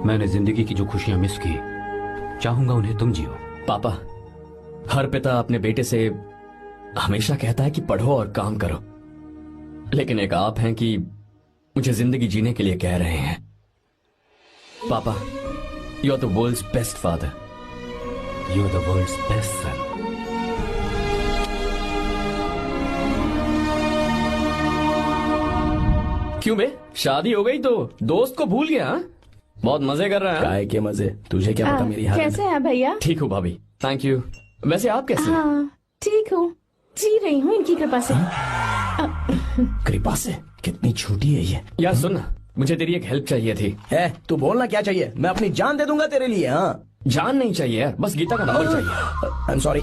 मैंने जिंदगी की जो खुशियां मिस की, चाहूंगा उन्हें तुम जियो। पापा, हर पिता अपने बेटे से हमेशा कहता है कि पढ़ो और काम करो, लेकिन एक आप हैं कि मुझे जिंदगी जीने के लिए कह रहे हैं। पापा, you are the world's best father. You are the world's best son. क्यों बे, शादी हो गई तो दोस्त को भूल गया? हाँ? बहुत मजे कर रहा है। काय के मजे, तुझे क्या पता मेरी हालत। कैसे हैं भैया? ठीक हूँ भाभी, थैंक यू। वैसे आप कैसे हैं? हाँ, ठीक हूँ, जी रही हूँ इनकी कृपा से। कृपा से? कितनी छोटी है ये। यार सुन ना, मुझे तेरी एक हेल्प चाहिए थी। है, तू बोलना क्या चाहिए? मैं अपनी जान दे दूंगा तेरे लिए। हाँ, जान नहीं चाहिए यार, बस गीता का नंबर चाहिए। I am sorry.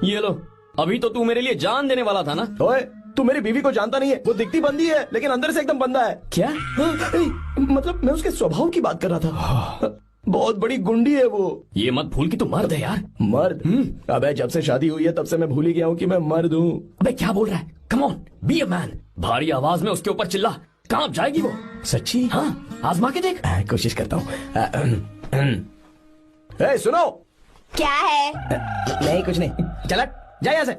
ये लो, अभी तो तू मेरे लिए जान देने वाला था ना। ओए, तू मेरी बीवी को जानता नहीं है। वो दिखती बंदी है लेकिन अंदर से एकदम बंदा है। क्या? मतलब मैं उसके स्वभाव की बात कर रहा था। बहुत बड़ी गुंडी है वो। ये मत भूल कि तू मर्द है यार। मर्द? अबे जब से शादी हुई है तब से मैं भूल ही गया हूँ कि मैं मर्द हूँ। अबे क्या बोल रहा है? Come on, be a man. भारी आवाज में उसके ऊपर चिल्ला, कांप जाएगी वो। सच्ची? हाँ, आजमा के देख। कोशिश करता हूँ। सुनो। क्या है? नहीं कुछ नहीं, चल जा यहाँ से।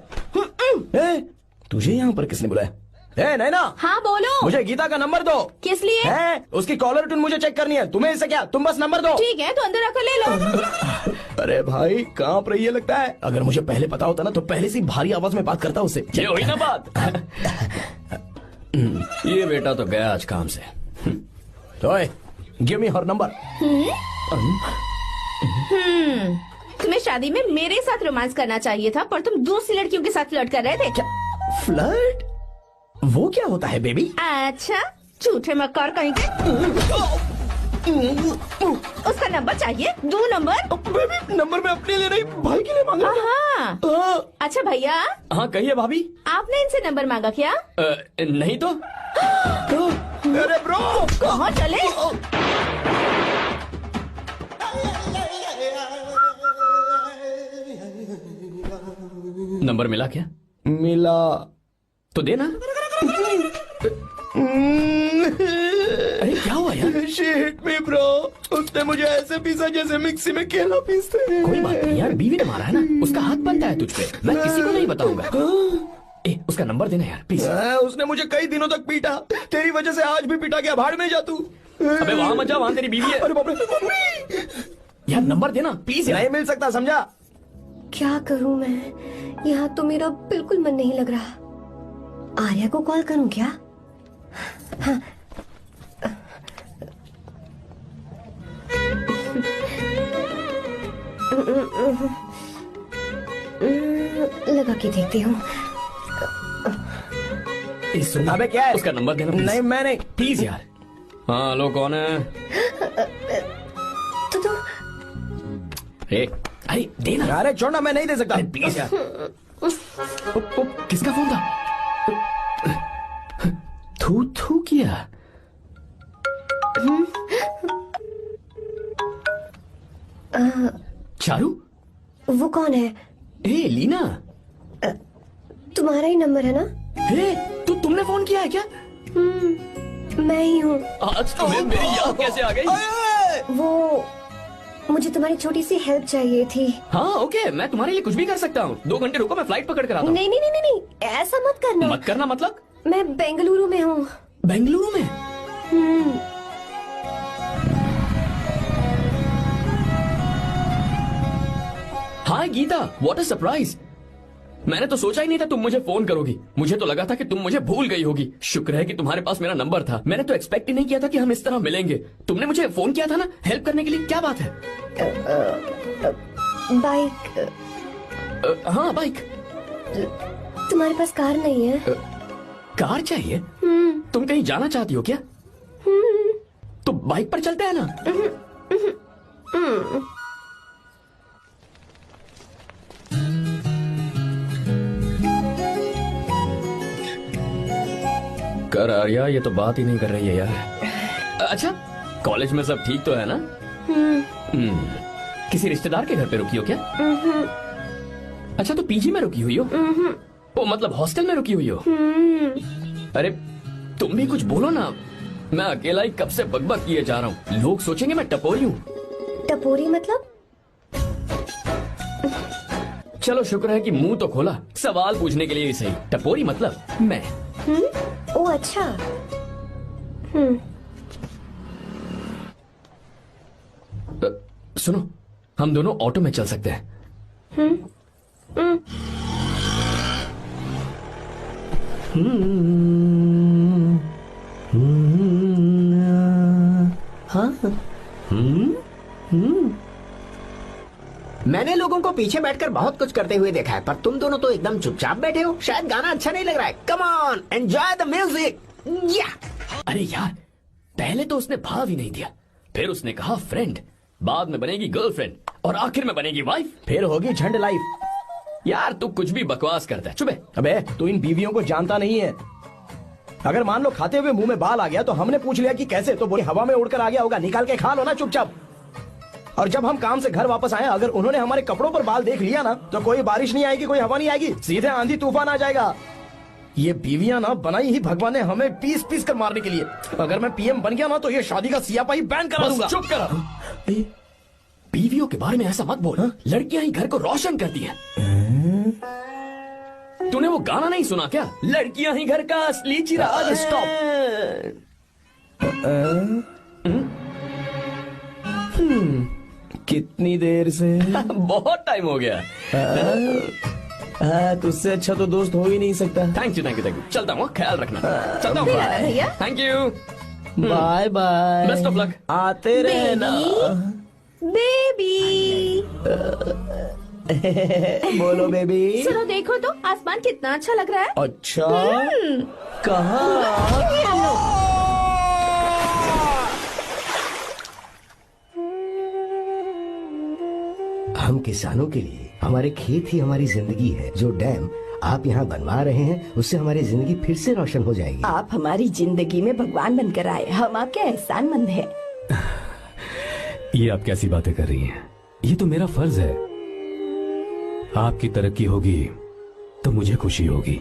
तुझे यहाँ पर किसने बुलाया? नैना। हाँ बोलो। मुझे गीता का नंबर दो। किस लिए? उसकी कॉलर ट्यून मुझे चेक करनी है। तुम्हें इससे क्या, तुम बस नंबर दो। ठीक है, तो अंदर आकर ले लो। अरे भाई कांप रही है लगता है। अगर मुझे पहले पता होता ना तो पहले से भारी आवाज में बात करता उससे। ये हुई ना बात। ये बेटा तो गया आज काम से। तो गिव मी हर नंबर। तुम्हें शादी में मेरे साथ रोमांस करना चाहिए था, पर तुम दूसरी लड़कियों के साथ फ्लर्ट कर रहे थे। क्या फ्लर्ट? वो क्या होता है बेबी? अच्छा, झूठे मक्कार कहीं के। उसका नंबर चाहिए? दो नंबर। बेबी नंबर मैं अपने लिए नहीं भाई के लिए मांगा। हाँ। अच्छा भैया। हाँ कहिए भाभी। आपने इनसे नंबर मांगा क्या? नहीं तो। अरे ब्रो कहाँ चले? नंबर मिला क्या? मिला तो देना। अरे क्या हुआ यार? She hit me bro। उसने मुझे ऐसे पीसा जैसे मिक्सी में केला पीसते हैं। कोई बात नहीं यार, बीवी ने मारा है ना, उसका हाथ बनता है तुझ पे। मैं किसी को नहीं बताऊंगा। उसका नंबर देना यार प्लीज। उसने मुझे कई दिनों तक पीटा, तेरी वजह से आज भी पीटा गया। भाड़ में जा तू। अबे वहां मत जा, वहां तेरी बीवी है। अरे बाप रे। यार नंबर देना प्लीज। नहीं मिल सकता, समझा? क्या करूं मैं? यहाँ तो मेरा बिल्कुल मन नहीं लग रहा। आर्या को कॉल करूं क्या? हाँ। लगा के देखती हूँ। अबे क्या है? उसका नंबर देना नहीं मैं नहीं, प्लीज यार। हाँ हेलो, कौन है? तो अरे देना। अरे छोड़ना, मैं नहीं दे सकता। प्लीज यार। किसका फोन था? थू थू किया। चारू? वो कौन है? लीना। तुम्हारा ही नंबर है ना? तुमने फोन किया है क्या? मैं ही हूँ। आज तुम्हें मेरी याद कैसे आ गई? वो मुझे तुम्हारी छोटी सी हेल्प चाहिए थी। हाँ ओके, मैं तुम्हारे लिए कुछ भी कर सकता हूँ। 2 घंटे रुको, मैं फ्लाइट पकड़ कर आता हूँ। नहीं नहीं नहीं नहीं, ऐसा मत करना। मत करना मतलब? मैं बेंगलुरु में हूँ। बेंगलुरु में? हाय गीता, व्हाट अ सरप्राइज। मैंने तो सोचा ही नहीं था तुम मुझे फोन करोगी। मुझे तो लगा था कि तुम मुझे भूल गई होगी। शुक्र है कि तुम्हारे पास मेरा नंबर था। मैंने तो एक्सपेक्ट ही नहीं किया था कि हम इस तरह मिलेंगे। तुमने मुझे फोन किया था ना हेल्प करने के लिए। क्या बात है? बाइक। हाँ बाइक। तुम्हारे पास कार नहीं है? कार चाहिए? तुम कहीं जाना चाहती हो क्या? तो बाइक पर चलते हैं ना। कर आर्या, ये तो बात ही नहीं कर रही है यार। अच्छा, कॉलेज में सब ठीक तो है ना? किसी रिश्तेदार के घर पे रुकी हो क्या? अच्छा, तो पीजी में रुकी हुई हो? ओ मतलब हॉस्टल में रुकी हुई हो? अरे तुम भी कुछ बोलो ना। मैं अकेला ही कब से बकबक किए जा रहा हूँ। लोग सोचेंगे मैं टपोरी हूँ। टपोरी मतलब? चलो शुक्र है कि मुंह तो खोला, सवाल पूछने के लिए ही सही। टपोरी मतलब मैं। ओ अच्छा। सुनो, हम दोनों ऑटो में चल सकते हैं। मैंने लोगों को पीछे बैठकर बहुत कुछ करते हुए देखा है, पर तुम दोनों तो एकदम चुपचाप बैठे हो। शायद गाना अच्छा नहीं लग रहा है। Come on, enjoy the music. अरे यार, पहले तो उसने भाव ही नहीं दिया, फिर उसने कहा फ्रेंड, बाद में बनेगी गर्लफ्रेंड और आखिर में बनेगी वाइफ, फिर होगी झंड लाइफ। यार तू कुछ भी बकवास करता है। चुप। अबे तू इन बीवियों को जानता नहीं है। अगर मान लो खाते हुए मुंह में बाल आ गया तो हमने पूछ लिया कि कैसे, तो बोले हवा में उड़कर आ गया होगा। निकाल के खा लो ना चुपचाप। और जब हम काम से घर वापस आए, अगर उन्होंने हमारे कपड़ों पर बाल देख लिया ना, तो कोई बारिश नहीं आएगी, कोई हवा नहीं आएगी, सीधे आंधी तूफान आ जाएगा। ये बीवियां ना बनाई ही भगवान ने हमें पीस पीस कर मारने के लिए। अगर मैं पीएम बन गया ना, तो ये शादी का सियापाही बैन करा दूंगा। चुप कर। बीवियों के बारे में ऐसा मत बोल। लड़कियां ही घर को रोशन करती हैं। तूने वो गाना नहीं सुना क्या? लड़कियां ही घर का असली चिराग। स्टॉप। कितनी देर से? बहुत टाइम हो गया। तुझसे अच्छा तो दोस्त हो ही नहीं सकता। Thank you thank you thank you. चलता हूँ, ख्याल रखना। चलता हूँ भैया। Thank you. Bye bye. Best of luck. आते रहना। बेबी। बोलो बेबी। सुनो, देखो तो आसमान कितना अच्छा लग रहा है। अच्छा, कहाँ? हम किसानों के लिए हमारे खेत ही हमारी जिंदगी है। जो डैम आप यहाँ बनवा रहे हैं, उससे हमारी जिंदगी फिर से रोशन हो जाएगी। आप हमारी जिंदगी में भगवान बनकर आए, हम आपके एहसानमंद हैं। ये आप कैसी बातें कर रही हैं? ये तो मेरा फर्ज है। आपकी तरक्की होगी तो मुझे खुशी होगी।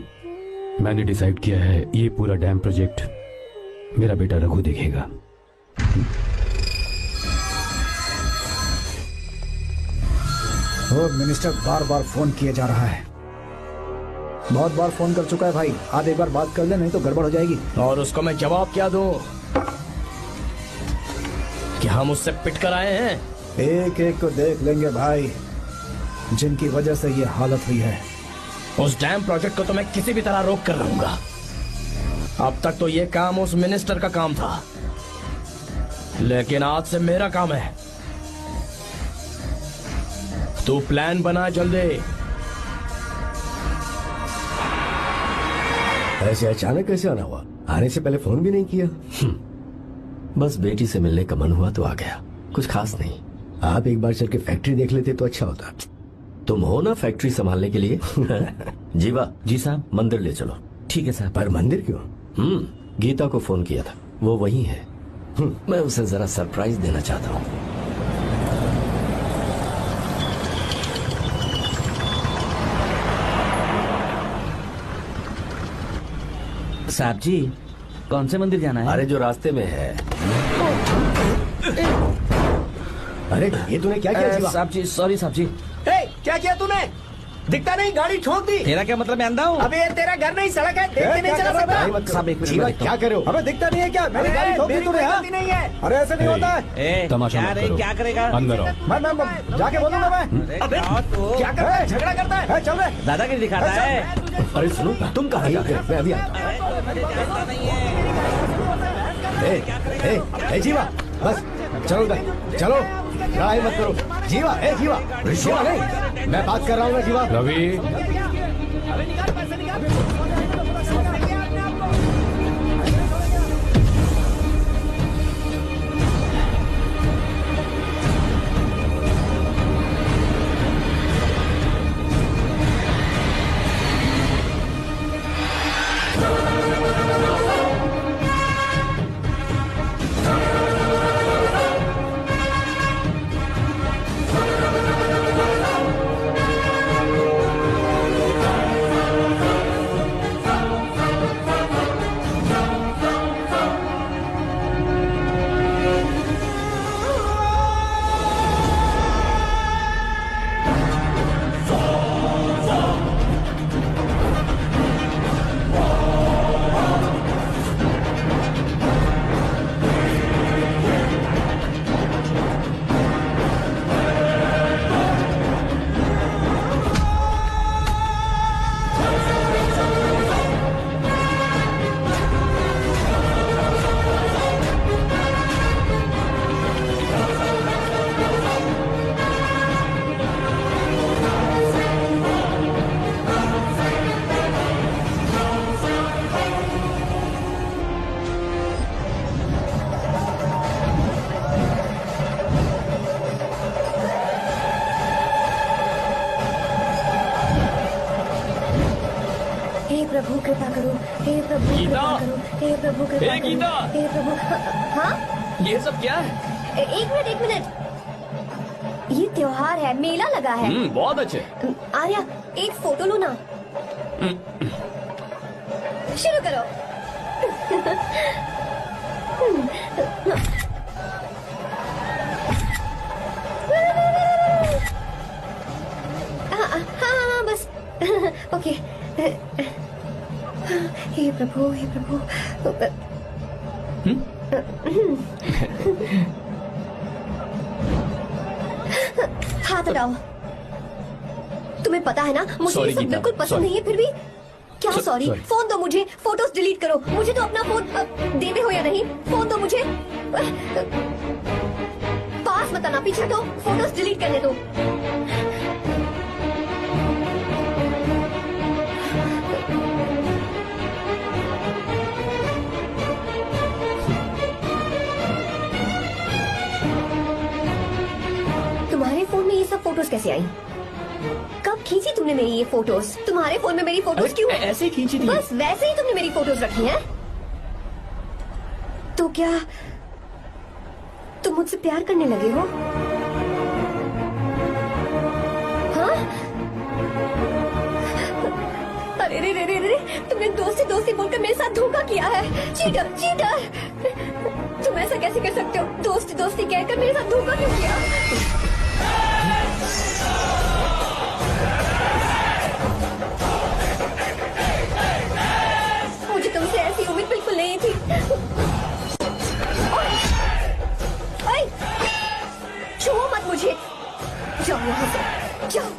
मैंने डिसाइड किया है, ये पूरा डैम प्रोजेक्ट मेरा बेटा रघु देखेगा। वो मिनिस्टर बार बार फोन किए जा रहा है। बहुत बार फोन कर चुका है भाई। आज एक बार बात कर ले, नहीं तो गड़बड़ हो जाएगी। और उसको मैं जवाब क्या दूं कि हम उससे पिट कर आए हैं? एक एक को देख लेंगे भाई, जिनकी वजह से ये हालत हुई है। उस डैम प्रोजेक्ट को तो मैं किसी भी तरह रोक कर रहूंगा। अब तक तो ये काम उस मिनिस्टर का काम था, लेकिन आज से मेरा काम है। तू प्लान बना जल्दी। ऐसे अचानक कैसे आना हुआ? आने से पहले फोन भी नहीं किया। बस बेटी से मिलने का मन हुआ तो आ गया, कुछ खास नहीं। आप एक बार चल के फैक्ट्री देख लेते तो अच्छा होता। तुम हो ना फैक्ट्री संभालने के लिए। जीवा। जी साहब। मंदिर ले चलो। ठीक है साहब। पर मंदिर क्यों? गीता को फोन किया था, वो वही है। मैं उसे जरा सरप्राइज देना चाहता हूँ। साहब जी, कौन से मंदिर जाना है? अरे जो रास्ते में है। अरे ये तूने क्या किया जीवा? साहब जी, सॉरी साहब जी। क्या किया तूने? दिखता नहीं, गाड़ी ठोक दी। तेरा क्या मतलब? मैं अंधा हूँ? अबे ये तेरा घर नहीं, सड़क है, देख के नहीं चला सकता। साहब एक जीवा मिनट। क्या कर रहे हो? अबे दिखता नहीं है क्या? मेरी गाड़ी ठोक दी तूने? हाँ? नहीं है। अरे ऐसे नहीं होता है। तमाशा मत करो। क्या करेगा? अंदर आओ। मैं जाके बोलूंगा मैं। अबे क्या करता है? झगड़ा करता है। चल रहे। दादागिरी दिखाता है। अरे सुनो, तुम कहाँ जा रहे हो? मैं अभी आता हूँ। जीवा बस चलो उधर, चलो लड़ाई मत करो। जीवा जीवा जीवा नहीं, मैं बात कर रहा हूँ ना जीवा। रवि, प्रभु कृपा करो, हे प्रभु गीता! कृपा करो, हे प्रभु कृपा हे करो, गीता! हे प्रभु। हाँ ये सब क्या है? एक मिनट ये त्योहार है, मेला लगा है। बहुत अच्छे। आर्या, एक फोटो लो ना। शुरू करो। हाँ बस। ओके। हे प्रभु, हे प्रभु। हाथ हटाओ। तुम्हें पता है ना, मुझे ये सब बिल्कुल पसंद नहीं है, फिर भी क्या सॉरी? फोन दो मुझे, फोटोज डिलीट करो। मुझे तो अपना फोन देते हो या नहीं? फोन दो मुझे। पास मत आना, पीछे तो फोटोज डिलीट करने दो। तुम्हारे फोन में ये सब फोटोज कैसे आई? कब खींची तुमने मेरी ये फोटोज? तुम्हारे फोन में मेरी फोटोज क्यों? ऐसे ही खींची थी। बस वैसे ही तुमने मेरी फोटोज रखी हैं? तो क्या तुम मुझसे प्यार करने लगे हो? हाँ? अरे रे रे रे रे, तुमने दोस्ती बोलकर मेरे साथ धोखा किया है। Cheater, cheater! तुम ऐसा कैसे कर सकते हो? दोस्ती कहकर मेरे साथ धोखा क्यों किया? मुझे तुमसे ऐसी उम्मीद बिल्कुल नहीं थी। ओए, छुओ मत मुझे। जाओ यहाँ से, जाओ।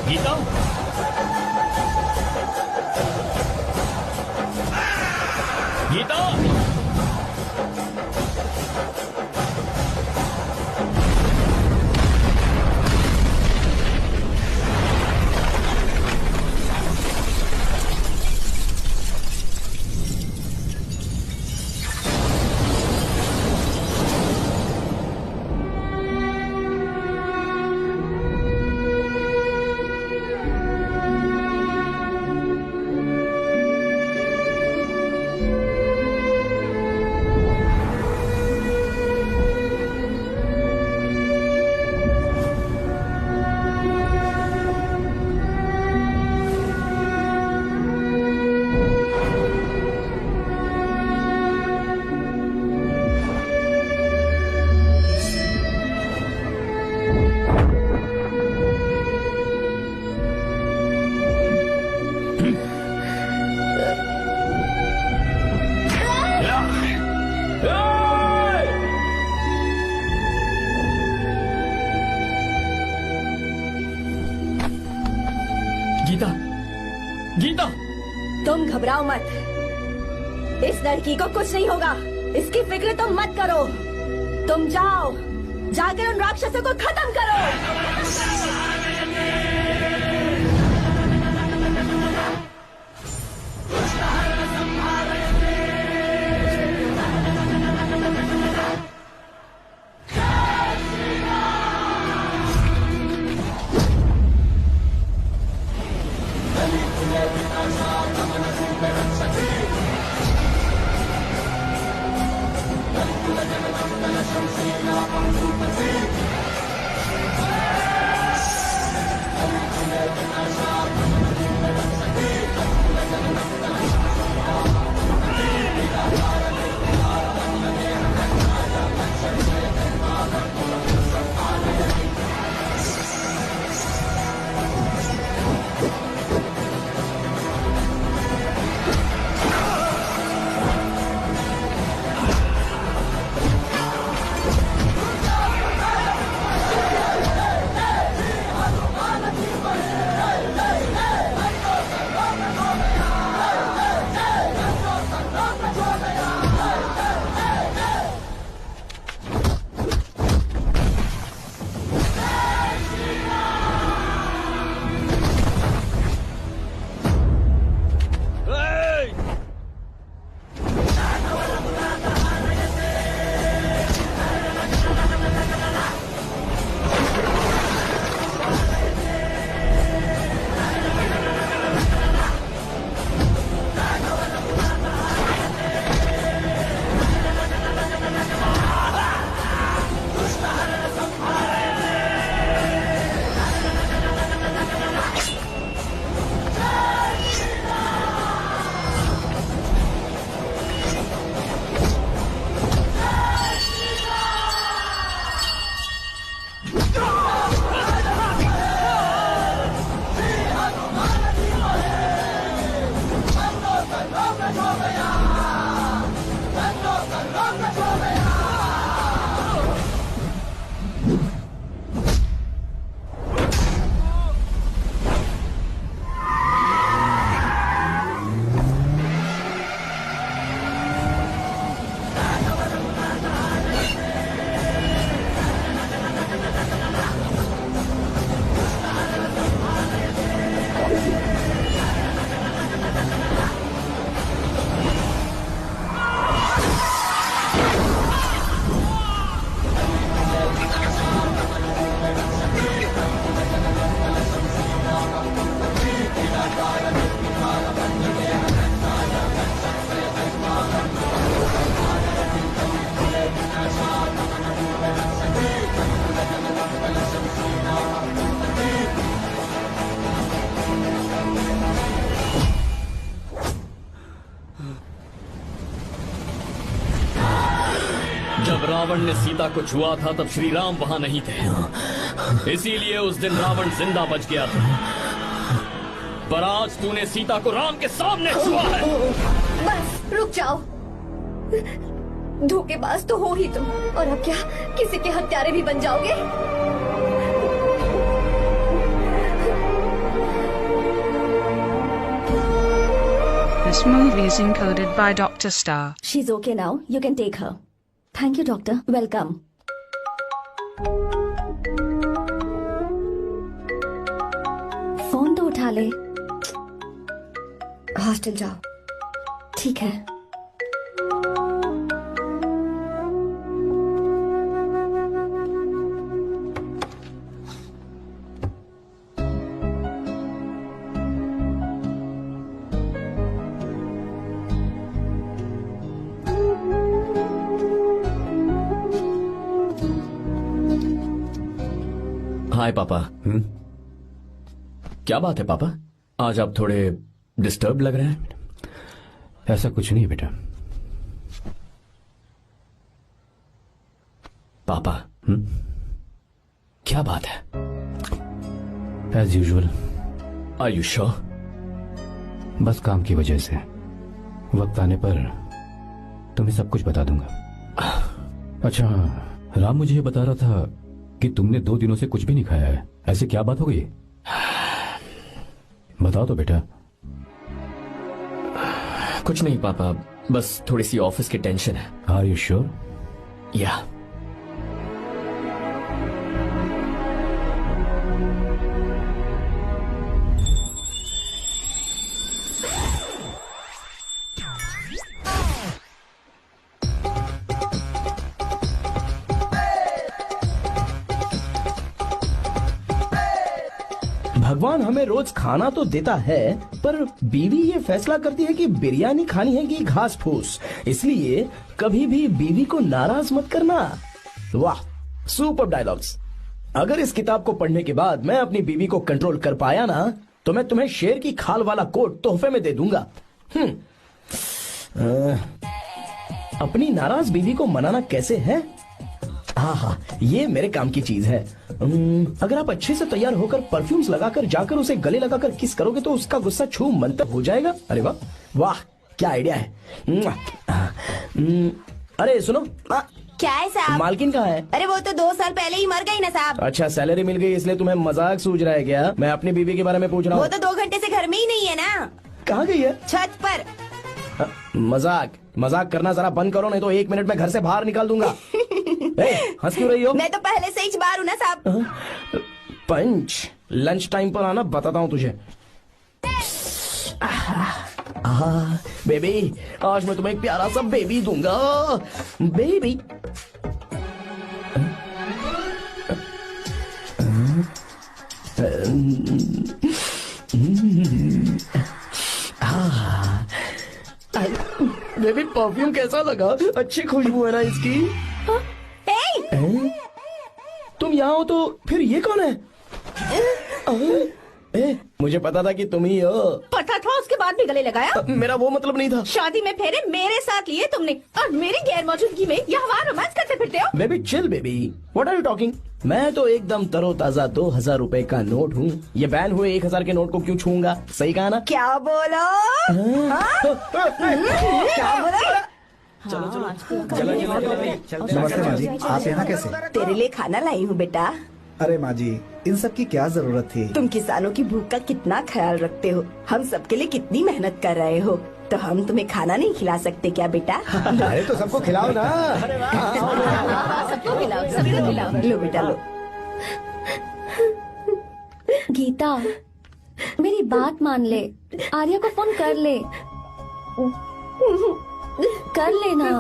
गीता, गीता, गीता, गीता, तुम घबराओ मत। इस लड़की को कुछ नहीं होगा, इसकी फिक्र तुम मत करो। तुम जाओ, जाकर उन राक्षसों को खत्म करो। जब रावण ने सीता को छुआ था तब श्री राम वहां नहीं थे, इसीलिए उस दिन रावण जिंदा बच गया था। पर आज तूने सीता को राम के सामने छुआ है। बस रुक जाओ, धोखेबाज तो हो ही तुम, और अब क्या किसी के हत्यारे भी बन जाओगे? This movie is encoded by Dr. Star. She's okay now. You can take her. Thank you, doctor. Welcome. Phone तो उठा ले। हॉस्टल जाओ। ठीक है। हाय पापा। क्या बात है पापा, आज आप थोड़े डिस्टर्ब लग रहे हैं। ऐसा कुछ नहीं है बेटा। पापा क्या बात है? As usual. Are you sure? बस काम की वजह से। वक्त आने पर तुम्हें सब कुछ बता दूंगा। अच्छा, राम मुझे ये बता रहा था कि तुमने 2 दिनों से कुछ भी नहीं खाया है। ऐसे क्या बात हो गई? बताओ तो बेटा। कुछ नहीं पापा, बस थोड़ी सी ऑफिस की टेंशन है। Are you sure? या। भगवान हमें रोज खाना तो देता है, पर बीवी ये फैसला करती है कि बिरयानी खानी है कि घास फूस। इसलिए कभी भी बीवी को नाराज मत करना। वाह, सुपर डायलॉग्स। अगर इस किताब को पढ़ने के बाद मैं अपनी बीवी को कंट्रोल कर पाया ना, तो मैं तुम्हें शेर की खाल वाला कोट तोहफे में दे दूंगा। अपनी नाराज बीवी को मनाना कैसे है? हाँ, ये मेरे काम की चीज है। अगर आप अच्छे से तैयार होकर परफ्यूम्स लगाकर जाकर उसे गले लगाकर किस करोगे तो उसका गुस्सा छू मंतर हो जाएगा। अरे वाह वाह, क्या आइडिया है। अरे सुनो। क्या है साहब? मालकिन कहाँ है? अरे वो तो 2 साल पहले ही मर गई ना साहब। अच्छा, सैलरी मिल गई इसलिए तुम्हें मजाक सूझ रहा है क्या? मैं अपनी बीवी के बारे में पूछ रहा हूँ। वो तो 2 घंटे से घर में ही नहीं है ना। कहाँ गई है? छत पर। मजाक करना जरा बंद करो, नहीं तो 1 मिनट में घर से बाहर निकाल दूंगा। हंस क्यों रही हो? मैं तो पहले से ही बाहर हूँ ना साहब। पंच, लंच टाइम पर आना, बताता हूँ तुझे। बेबी, आज मैं तुम्हें एक प्यारा सा बेबी दूंगा। बेबी। बेबी, परफ्यूम कैसा लगा? अच्छी खुशबू है ना इसकी? तुम यहाँ हो तो फिर ये कौन है? मुझे पता था कि तुम ही हो। पता था, उसके बाद भी गले लगाया। मेरा वो मतलब नहीं था। शादी में फेरे मेरे साथ लिए तुमने और मेरी गैर मौजूदगी में यहाँ वहाँ रोमांस करते फिरते हो। Baby chill baby, what are you talking? मैं तो एकदम तरोताजा 2000 रुपए का नोट हूँ। ये बैन हुए 1000 के नोट को क्यों छूंगा? सही कहा ना? क्या बोला? क्या बोला? नमस्ते माँ जी, आप यहाँ कैसे? तेरे लिए खाना लाई हूँ बेटा। अरे माँ जी, इन सब की क्या जरूरत थी? तुम किसानों की भूख का कितना ख्याल रखते हो, हम सबके लिए कितनी मेहनत कर रहे हो, तो हम तुम्हें खाना नहीं खिला सकते क्या बेटा? अरे तो सबको खिलाओ ना। सबको खिलाओ, सभी को खिलाओ। लो बेटा लो। गीता, मेरी बात मान ले, आर्या को फोन कर ले, कर लेना।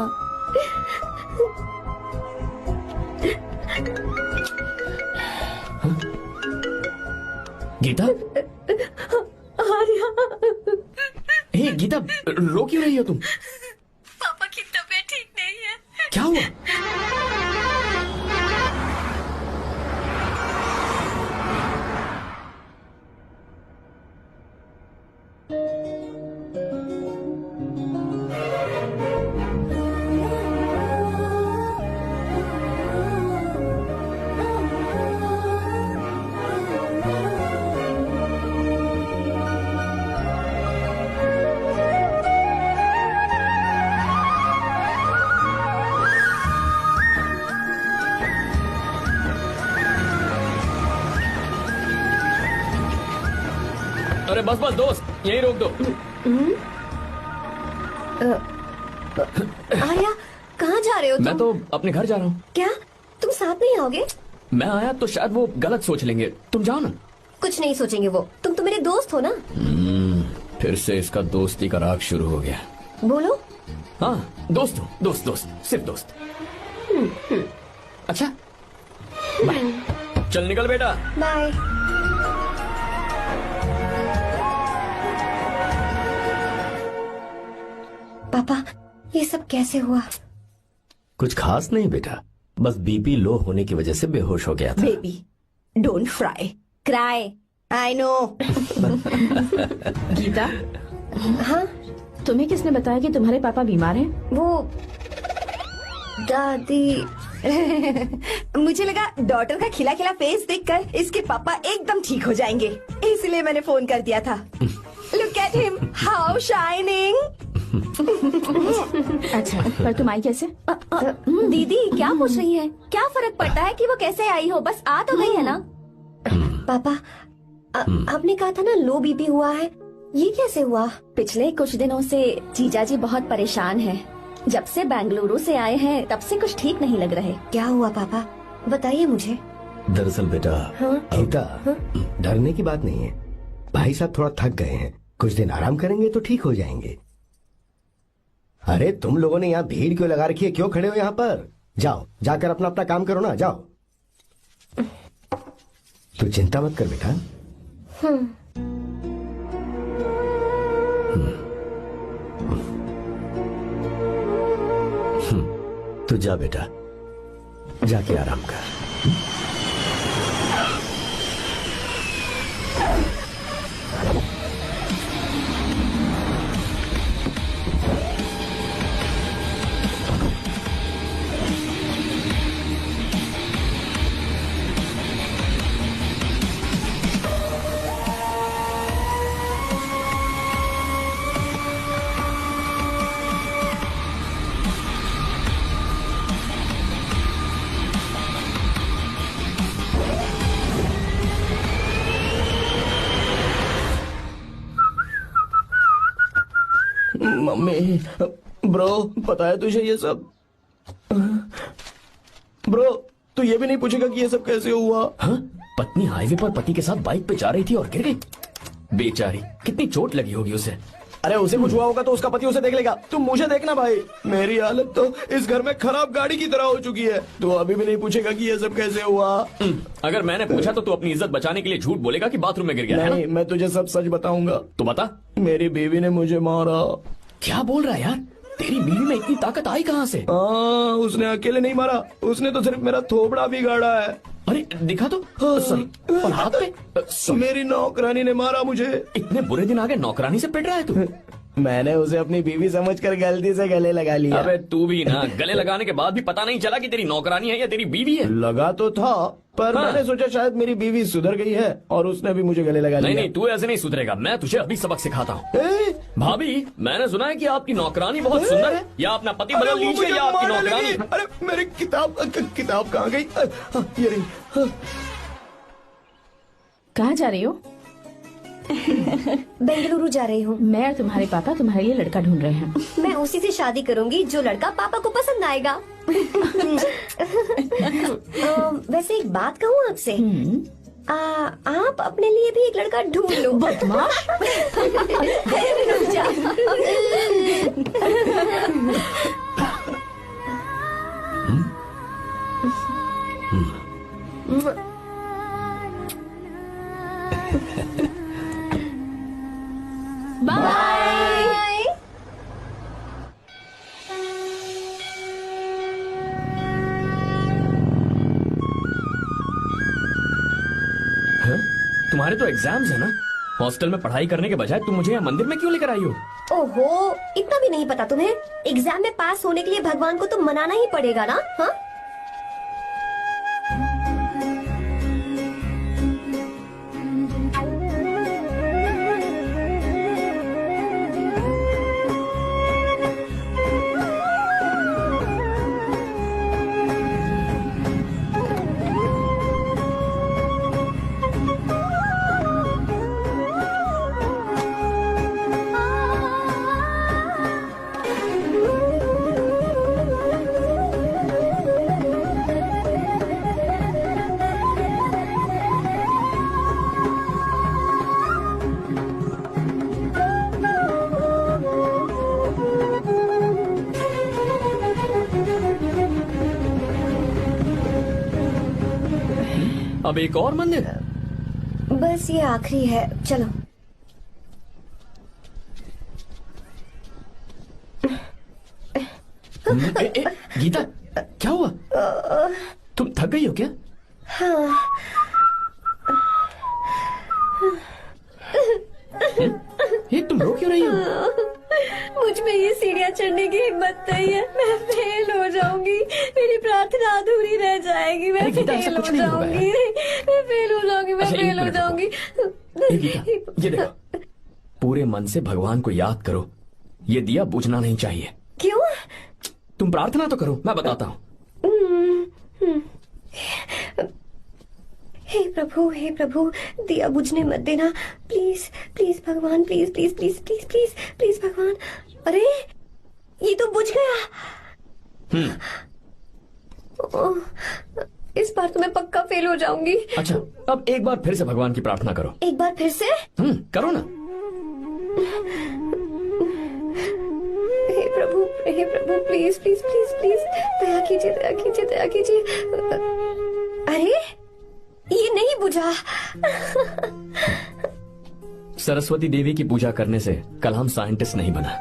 गीता, हे गीता, रो क्यों रही हो तुम? पापा की तबीयत ठीक नहीं है। क्या हुआ? अरे बस बस दोस्त, यहीं रोक दो। आर्या, कहाँ जा रहे हो तुम? मैं तो अपने घर जा रहा हूँ। क्या तुम साथ नहीं आओगे? मैं आया तो शायद वो गलत सोच लेंगे, तुम जाओ ना। कुछ नहीं सोचेंगे वो, तुम तो मेरे दोस्त हो ना। फिर से इसका दोस्ती का राग शुरू हो गया। बोलो। हाँ दोस्त हूँ, दोस्त दोस्त, सिर्फ दोस्त। अच्छा बाय, चल निकल बेटा। बाय। पापा, ये सब कैसे हुआ? कुछ खास नहीं बेटा, बस बीपी लो होने की वजह से बेहोश हो गया था। Baby, don't fry, cry, I know. Geeta, हाँ, तुम्हें किसने बताया कि तुम्हारे पापा बीमार हैं? वो दादी। मुझे लगा डॉटर का खिला खिला फेस देखकर इसके पापा एकदम ठीक हो जाएंगे, इसलिए मैंने फोन कर दिया था। Look at him, how shining. अच्छा, पर तुम आई कैसे? दीदी क्या पूछ रही है? क्या फर्क पड़ता है कि वो कैसे आई हो, बस आ तो गई है ना। पापा, आपने कहा था ना लो बीपी हुआ है, ये कैसे हुआ? पिछले कुछ दिनों से जीजा जी बहुत परेशान हैं। जब से बेंगलुरु से आए हैं तब से कुछ ठीक नहीं लग रहे। क्या हुआ पापा, बताइए मुझे। दरअसल बेटा, गीता, डरने की बात नहीं है। भाई साहब थोड़ा थक गए हैं, कुछ दिन आराम करेंगे तो ठीक हो जाएंगे। अरे तुम लोगों ने यहाँ भीड़ क्यों लगा रखी है? क्यों खड़े हो यहाँ पर? जाओ, जाकर अपना अपना काम करो ना, जाओ। तू चिंता मत कर बेटा। तू जा बेटा, जाके आराम कर। मम्मी, ब्रो, पता है तुझे ये सब? ब्रो, तू ये भी नहीं पूछेगा कि ये सब कैसे हुआ? हाँ? पत्नी हाईवे पर पति के साथ बाइक पे जा रही थी और गिर गई। बेचारी, कितनी चोट लगी होगी उसे। अरे उसे कुछ हुआ होगा तो उसका पति उसे देख लेगा, तुम मुझे देखना भाई। मेरी हालत तो इस घर में खराब गाड़ी की तरह हो चुकी है। तू अभी भी नहीं पूछेगा कि ये सब कैसे हुआ? अगर मैंने पूछा तो तू अपनी इज्जत बचाने के लिए झूठ बोलेगा कि बाथरूम में गिर गया है नहीं, मैं तुझे सब सच बताऊंगा। तो बता। मेरी बीवी ने मुझे मारा। क्या बोल रहा है यार? तेरी बीवी में इतनी ताकत आई कहाँ से? उसने अकेले नहीं मारा, उसने तो सिर्फ मेरा थोबड़ा बिगाड़ा है। अरे दिखा तो, सॉरी, और हाथ पे, मेरी नौकरानी ने मारा मुझे। इतने बुरे दिन आ गए, नौकरानी से पिट रहा है तू? मैंने उसे अपनी बीवी समझकर गलती से गले लगा लिया। अबे तू भी ना, गले लगाने के बाद भी पता नहीं चला कि तेरी नौकरानी है या तेरी बीवी है। लगा तो था, पर मैंने सोचा शायद मेरी बीवी सुधर गई है और उसने भी मुझे गले लगा लिया। नहीं, तू ऐसे नहीं सुधरेगा, मैं तुझे अभी सबक सिखाता हूँ। भाभी, मैंने सुना है कि आपकी नौकरानी बहुत सुंदर है, या अपना पति बदल लीजिए या आपकी नौकरानी। अरे मेरी किताब कहाँ गई? ये रही। कहाँ जा रही हो? बेंगलुरु जा रही हूँ। मैं और तुम्हारे पापा तुम्हारे लिए लड़का ढूंढ रहे हैं। मैं उसी से शादी करूंगी जो लड़का पापा को पसंद आएगा। वैसे एक बात कहूँ आपसे, आप अपने लिए भी एक लड़का ढूंढ लो। बदमाश। बाय। तुम्हारे तो एग्जाम्स है ना? हॉस्टल में पढ़ाई करने के बजाय तुम मुझे यहाँ मंदिर में क्यों लेकर आई हो? ओहो, इतना भी नहीं पता तुम्हें? एग्जाम में पास होने के लिए भगवान को तो मनाना ही पड़ेगा ना? हाँ? अब एक और मंदिर? बस ये आखिरी है, चलो। गीता, क्या हुआ? तुम थक गई हो क्या? हाँ। ये तुम रो क्यों रही हो? मुझ में ये सीढ़ियाँ चढ़ने की हिम्मत नहीं है। मैं फेल हो जाऊंगी, मेरी प्रार्थना अधूरी रह जाएगी। मैं फेल हो जाऊंगी, मैं फेल हो जाऊंगी, मैं फेल हो जाऊंगी। ये देखो, पूरे मन से भगवान को याद करो। ये दिया बुझना नहीं चाहिए। क्यों? तुम प्रार्थना तो करो, मैं बताता हूँ। हे प्रभु, दिया बुझने मत देना, प्लीज प्लीज भगवान, please please please please please please भगवान। अरे ये तो बुझ गया। इस बार तो मैं पक्का फेल हो जाऊंगी। अच्छा, अब एक बार फिर से भगवान की प्रार्थना करो। एक बार फिर से? करो ना। हे प्रभु, प्लीज प्लीज प्लीज प्लीज, दया कीजिए, दया कीजिए, दया कीजिए। अरे ये नहीं बुझा। सरस्वती देवी की पूजा करने से कलाम साइंटिस्ट नहीं बना।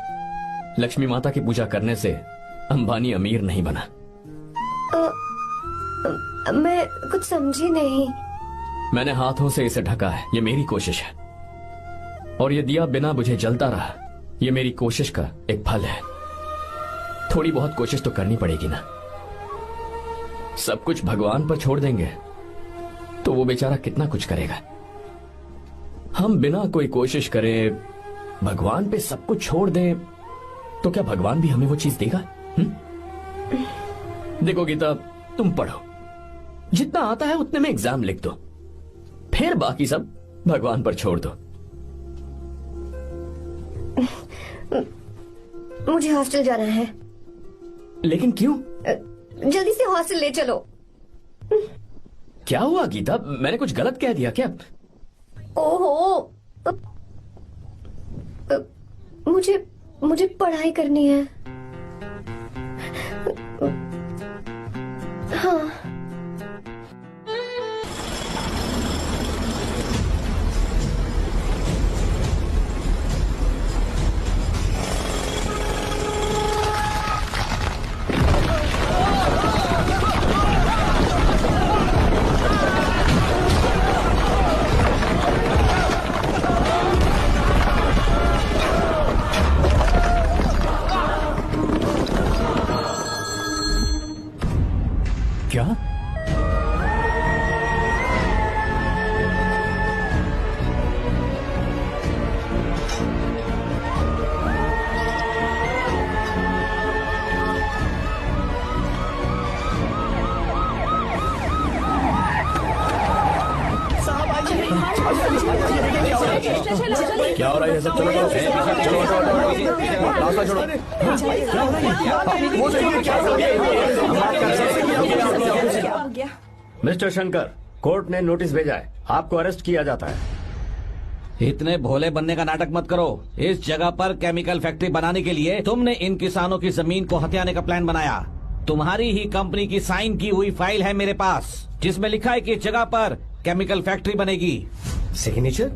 लक्ष्मी माता की पूजा करने से अंबानी अमीर नहीं बना। मैं कुछ समझी नहीं। मैंने हाथों से इसे ढका है, ये मेरी कोशिश है। और ये दिया बिना बुझे जलता रहा, ये मेरी कोशिश का एक फल है। थोड़ी बहुत कोशिश तो करनी पड़ेगी ना। सब कुछ भगवान पर छोड़ देंगे तो वो बेचारा कितना कुछ करेगा। हम बिना कोई कोशिश करे भगवान पे सब कुछ छोड़ दें तो क्या भगवान भी हमें वो चीज देगा? देखो गीता, तुम पढ़ो, जितना आता है उतने में एग्जाम लिख दो, फिर बाकी सब भगवान पर छोड़ दो। मुझे हॉस्टल जाना है। लेकिन क्यों? जल्दी से हॉस्टल ले चलो। क्या हुआ गीता, मैंने कुछ गलत कह दिया क्या? ओहो, मुझे पढ़ाई करनी है। हाँ। क्या हो रहा है ये सब? चलो चलो चलो रास्ता छोड़ो। मिस्टर शंकर, कोर्ट ने नोटिस भेजा है, आपको अरेस्ट किया जाता है। इतने भोले बनने का नाटक मत करो। इस जगह पर केमिकल फैक्ट्री बनाने के लिए तुमने इन किसानों की जमीन को हथियाने का प्लान बनाया। तुम्हारी ही कंपनी की साइन की हुई फाइल है मेरे पास, जिसमें लिखा है कि इस जगह पर केमिकल फैक्ट्री बनेगी। सिग्नेचर?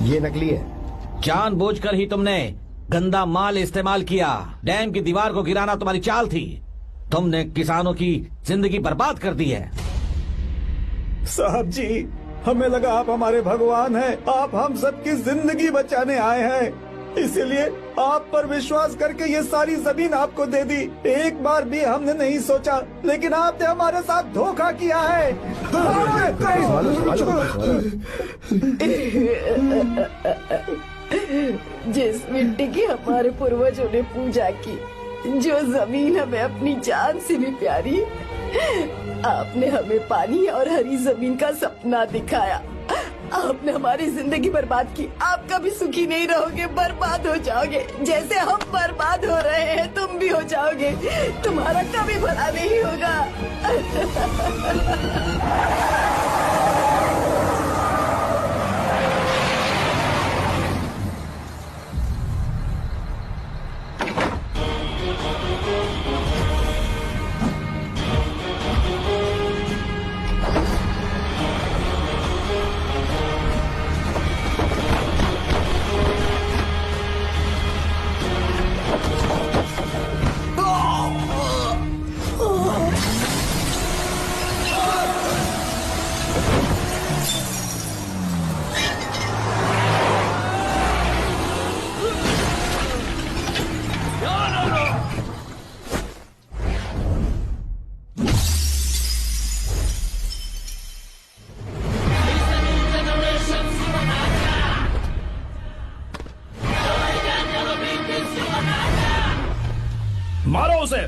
ये नकली है। जानबूझकर ही तुमने गंदा माल इस्तेमाल किया। डैम की दीवार को गिराना तुम्हारी चाल थी। तुमने किसानों की जिंदगी बर्बाद कर दी है। साहब जी, हमें लगा आप हमारे भगवान हैं, आप हम सबकी जिंदगी बचाने आए हैं, इसीलिए आप पर विश्वास करके ये सारी जमीन आपको दे दी। एक बार भी हमने नहीं सोचा, लेकिन आपने हमारे साथ धोखा किया है। जिस मिट्टी की हमारे पूर्वजों ने पूजा की, जो जमीन हमें अपनी जान से भी प्यारी, आपने हमें पानी और हरी जमीन का सपना दिखाया। आपने हमारी जिंदगी बर्बाद की। आप कभी सुखी नहीं रहोगे, बर्बाद हो जाओगे। जैसे हम बर्बाद हो रहे हैं तुम भी हो जाओगे। तुम्हारा कभी भला नहीं होगा। मारो उसे।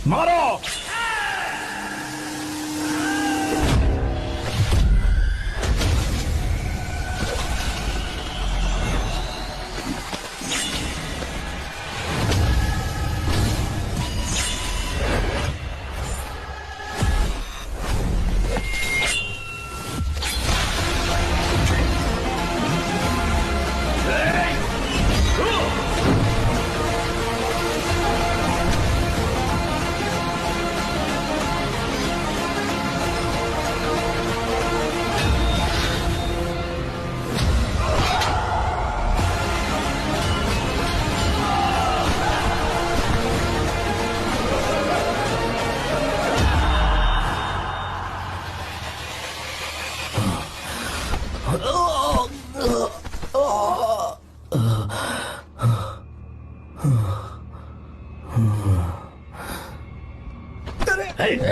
मारो।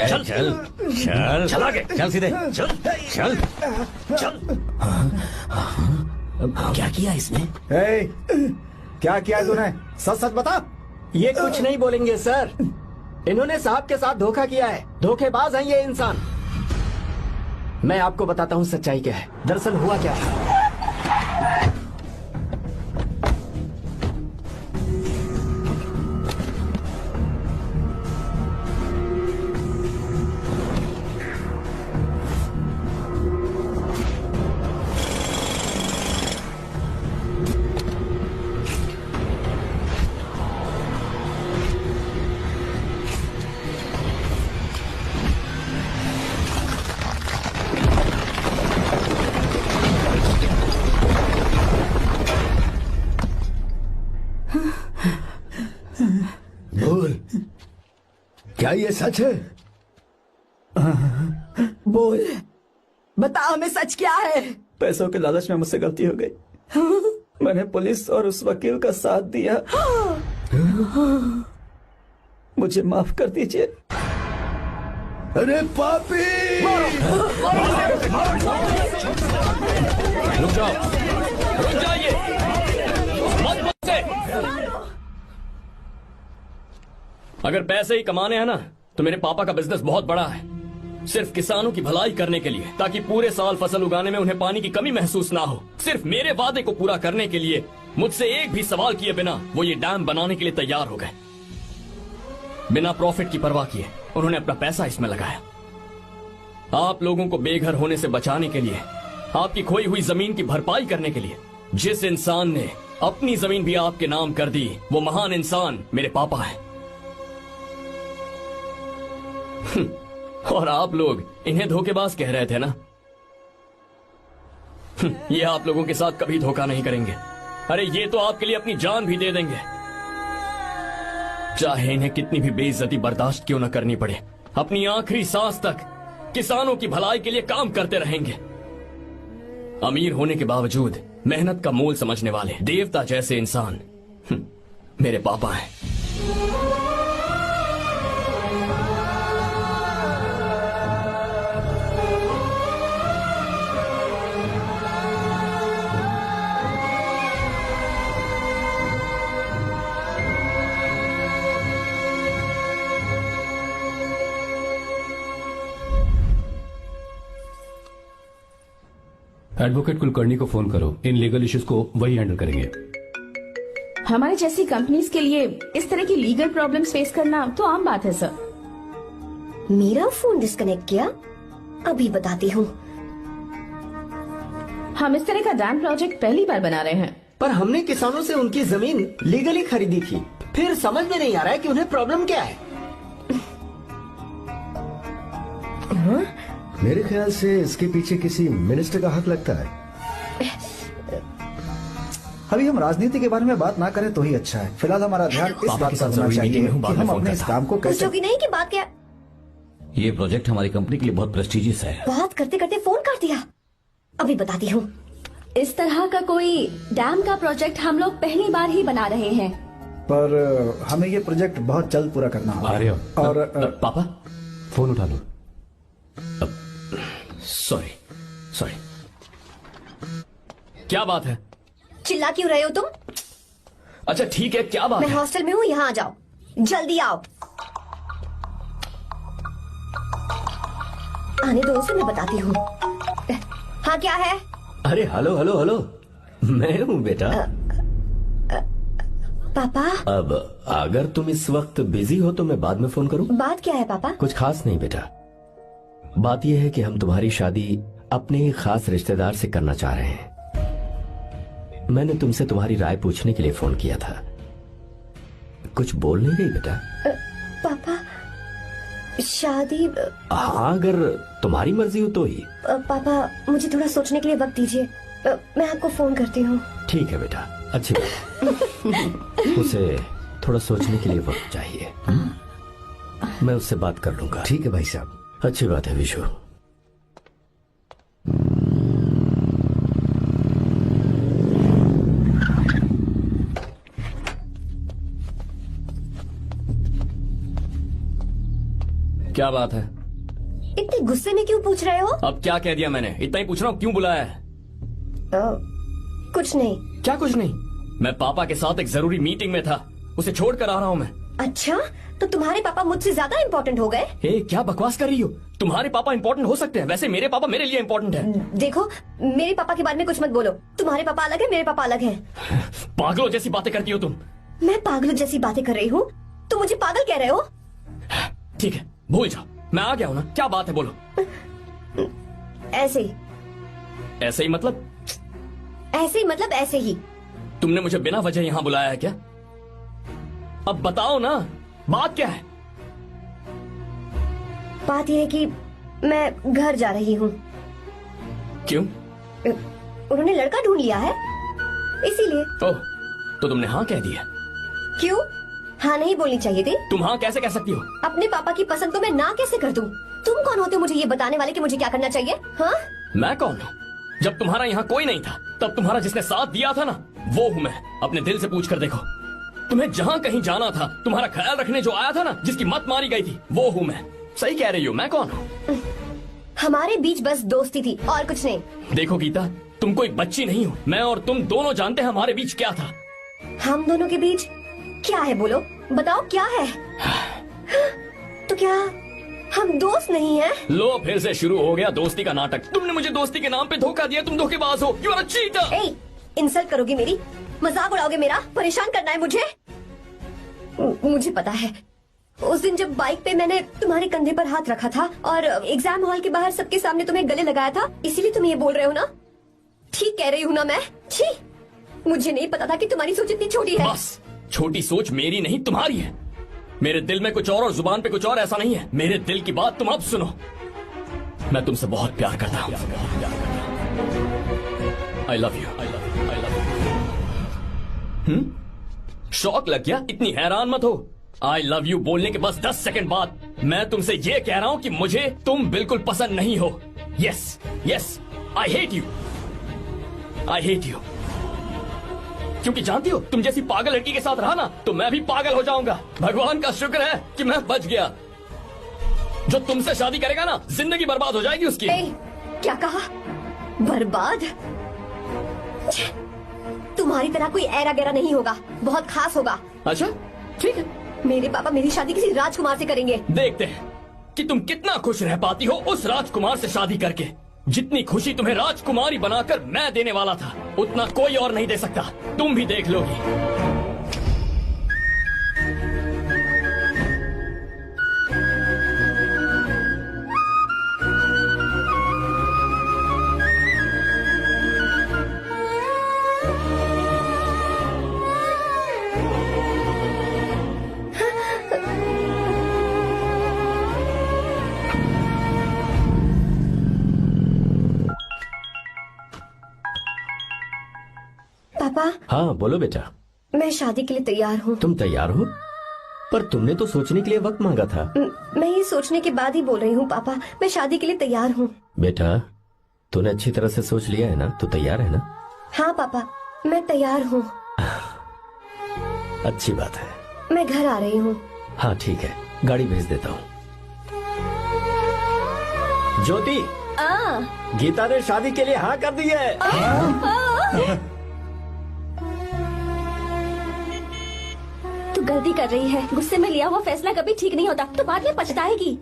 चल चल चल चल आगे। चल सीधे चल चल चल। क्या किया इसने? क्या किया तूने? सच सच बता। ये कुछ नहीं बोलेंगे सर। इन्होंने साहब के साथ धोखा किया है। धोखेबाज हैं ये इंसान। मैं आपको बताता हूँ सच्चाई क्या है। दरअसल हुआ क्या है, ये सच है? बोल, बता हमें सच क्या है? पैसों के लालच में मुझसे गलती हो गई। मैंने पुलिस और उस वकील का साथ दिया। मुझे माफ कर दीजिए। अरे पापी! रुक जाओ, रुक जाइए, मत मुझसे। अगर पैसे ही कमाने हैं ना, तो मेरे पापा का बिजनेस बहुत बड़ा है, सिर्फ किसानों की भलाई करने के लिए, ताकि पूरे साल फसल उगाने में उन्हें पानी की कमी महसूस ना हो। सिर्फ मेरे वादे को पूरा करने के लिए मुझसे एक भी सवाल किए बिना वो ये डैम बनाने के लिए तैयार हो गए। बिना प्रॉफिट की परवाह किए उन्होंने अपना पैसा इसमें लगाया। आप लोगों को बेघर होने से बचाने के लिए, आपकी खोई हुई जमीन की भरपाई करने के लिए, जिस इंसान ने अपनी जमीन भी आपके नाम कर दी, वो महान इंसान मेरे पापा है। और आप लोग इन्हें धोखेबाज कह रहे थे ना? ये आप लोगों के साथ कभी धोखा नहीं करेंगे। अरे ये तो आपके लिए अपनी जान भी दे देंगे, चाहे इन्हें कितनी भी बेइज्जती बर्दाश्त क्यों न करनी पड़े। अपनी आखिरी सांस तक किसानों की भलाई के लिए काम करते रहेंगे। अमीर होने के बावजूद मेहनत का मोल समझने वाले देवता जैसे इंसान मेरे पापा हैं। एडवोकेट कुलकर्णी को फोन करो, इन लीगल इश्यूज को वही हैंडल करेंगे। हमारी जैसी कंपनीज के लिए इस तरह की लीगल प्रॉब्लम्स फेस करना तो आम बात है सर। मेरा फोन डिस्कनेक्ट किया, अभी बताती हूँ। हम इस तरह का डैम प्रोजेक्ट पहली बार बना रहे हैं। पर हमने किसानों से उनकी जमीन लीगली खरीदी थी, फिर समझ में नहीं आ रहा है कि उन्हें प्रॉब्लम क्या है। मेरे ख्याल से इसके पीछे किसी मिनिस्टर का हाथ लगता है। अभी हम राजनीति के बारे में बात ना करें तो ही अच्छा है। फिलहाल हमारा ध्यान इस बात पर होना चाहिए कि हम अपने इस काम को कैसे। पूछोगी नहीं कि बात क्या? ये प्रोजेक्ट हमारी कंपनी के लिए बहुत प्रेस्टिजियस है। बात करते करते फोन काट दिया, अभी बताती हूँ। इस तरह का कोई डैम का प्रोजेक्ट हम लोग पहली बार ही बना रहे हैं, पर हमें ये प्रोजेक्ट बहुत जल्द पूरा करना होगा। और पापा फोन उठा लो। सॉरी, क्या बात है? चिल्ला क्यों रहे हो तुम? अच्छा ठीक है, क्या बात मैं है? हॉस्टल में हूँ, यहाँ आ जाओ, जल्दी आओ। आने दो उसे, मैं बताती हूँ। हाँ क्या है? अरे हेलो हेलो हेलो, मैं हूँ बेटा। पापा अब अगर तुम इस वक्त बिजी हो तो मैं बाद में फोन करूँ? बात क्या है पापा? कुछ खास नहीं बेटा, बात यह है कि हम तुम्हारी शादी अपने ही खास रिश्तेदार से करना चाह रहे हैं। मैंने तुमसे तुम्हारी राय पूछने के लिए फोन किया था। कुछ बोल नहीं गई बेटा? पापा शादी? हाँ अगर तुम्हारी मर्जी हो तो ही। पापा मुझे थोड़ा सोचने के लिए वक्त दीजिए, मैं आपको फोन करती हूँ। ठीक है बेटा, अच्छी बात। उसे थोड़ा सोचने के लिए वक्त चाहिए। मैं उससे बात कर लूंगा। ठीक है भाई साहब। अच्छी बात है विशु। क्या बात है? इतने गुस्से में क्यों पूछ रहे हो? अब क्या कह दिया मैंने? इतना ही पूछ रहा हूँ, क्यों बुलाया है? कुछ नहीं। क्या कुछ नहीं? मैं पापा के साथ एक जरूरी मीटिंग में था, उसे छोड़ कर आ रहा हूँ मैं। अच्छा, तो तुम्हारे पापा मुझसे ज्यादा इम्पोर्टेंट हो गए? क्या बकवास कर रही हो? तुम्हारे पापा इम्पोर्टेंट हो सकते हैं, वैसे मेरे पापा मेरे लिए इम्पोर्टेंट है। देखो, मेरे पापा के बारे में कुछ मत बोलो। तुम्हारे पापा अलग है, मेरे पापा अलग है। पागलों जैसी बातें करती हो तुम। मैं पागलों जैसी बातें कर रही हूँ? तुम मुझे पागल कह रहे हो? ठीक है, भूल जाओ, मैं आ गया हूँ ना। क्या बात है, बोलो। ऐसे ही। ऐसे ही मतलब? ऐसे ही मतलब ऐसे ही। तुमने मुझे बिना वजह यहाँ बुलाया है क्या? अब बताओ ना, बात क्या है? बात यह है कि मैं घर जा रही हूँ। क्यों? उन्होंने लड़का ढूंढ लिया है, इसीलिए। ओह, तो तुमने हाँ कह दिया? क्यों? हाँ नहीं बोलनी चाहिए थी। तुम हाँ कैसे कह सकती हो? अपने पापा की पसंद को मैं ना कैसे कर दूं? तुम कौन होते हो मुझे ये बताने वाले कि मुझे क्या करना चाहिए? हाँ मैं कौन हूँ? जब तुम्हारा यहाँ कोई नहीं था तब तुम्हारा जिसने साथ दिया था ना, वो हूँ मैं। अपने दिल से पूछ कर देखो, तुम्हें जहाँ कहीं जाना था, तुम्हारा ख्याल रखने जो आया था ना, जिसकी मत मारी गई थी, वो हूँ मैं। सही कह रही हो, मैं कौन हूँ? हमारे बीच बस दोस्ती थी और कुछ नहीं। देखो गीता, तुम कोई बच्ची नहीं हो। मैं और तुम दोनों जानते हैं हमारे बीच क्या था। हम दोनों के बीच क्या है? बोलो, बताओ क्या है? तो क्या हम दोस्त नहीं हैं? लो फिर से शुरू हो गया दोस्ती का नाटक। तुमने मुझे दोस्ती के नाम पे धोखा दिया। तुम धोखेबाज हो। You are a cheater. ए, इंसल्ट करोगे मेरी? मजाक उड़ाओगे मेरा? परेशान करना है मुझे? मुझे पता है, उस दिन जब बाइक पे मैंने तुम्हारे कंधे पर हाथ रखा था और एग्जाम हॉल के बाहर सबके सामने तुम्हें गले लगाया था, इसीलिए तुम ये बोल रहे हो ना? ठीक कह रही हूँ ना मैं? छी, मुझे नहीं पता था कि तुम्हारी सोच इतनी छोटी है। बस, छोटी सोच मेरी नहीं तुम्हारी है। मेरे दिल में कुछ और जुबान पे कुछ और, ऐसा नहीं है। मेरे दिल की बात तुम अब सुनो। मैं तुमसे बहुत प्यार करता हूँ। I love you. शौक लग गया? इतनी हैरान मत हो। आई लव यू बोलने के बस 10 सेकंड बाद मैं तुमसे ये कह रहा हूँ कि मुझे तुम बिल्कुल पसंद नहीं हो। Yes yes, I hate you. I hate you. क्योंकि जानती हो, तुम जैसी पागल लड़की के साथ रहा ना तो मैं भी पागल हो जाऊंगा। भगवान का शुक्र है कि मैं बच गया। जो तुमसे शादी करेगा ना, जिंदगी बर्बाद हो जाएगी उसकी। क्या कहा? बर्बाद? तुम्हारी तरह कोई ऐरा गैरा नहीं होगा, बहुत खास होगा। अच्छा ठीक है। मेरे पापा मेरी शादी किसी राजकुमार से करेंगे। देखते हैं कि तुम कितना खुश रह पाती हो उस राजकुमार से शादी करके। जितनी खुशी तुम्हें राजकुमारी बनाकर मैं देने वाला था, उतना कोई और नहीं दे सकता। तुम भी देख लोगी। पापा। हाँ बोलो बेटा। मैं शादी के लिए तैयार हूँ। तुम तैयार हो? पर तुमने तो सोचने के लिए वक्त मांगा था। मैं ये सोचने के बाद ही बोल रही हूँ पापा, मैं शादी के लिए तैयार हूँ। बेटा, तूने अच्छी तरह से सोच लिया है ना? तू तैयार है ना? हाँ पापा, मैं तैयार हूँ। अच्छी बात है। मैं घर आ रही हूँ। हाँ ठीक है, गाड़ी भेज देता हूँ। ज्योति, गीता ने शादी के लिए हाँ कर दी है। तू गलती कर रही है। गुस्से में लिया हुआ फैसला कभी ठीक नहीं होता, तो बाद में पछताएगी।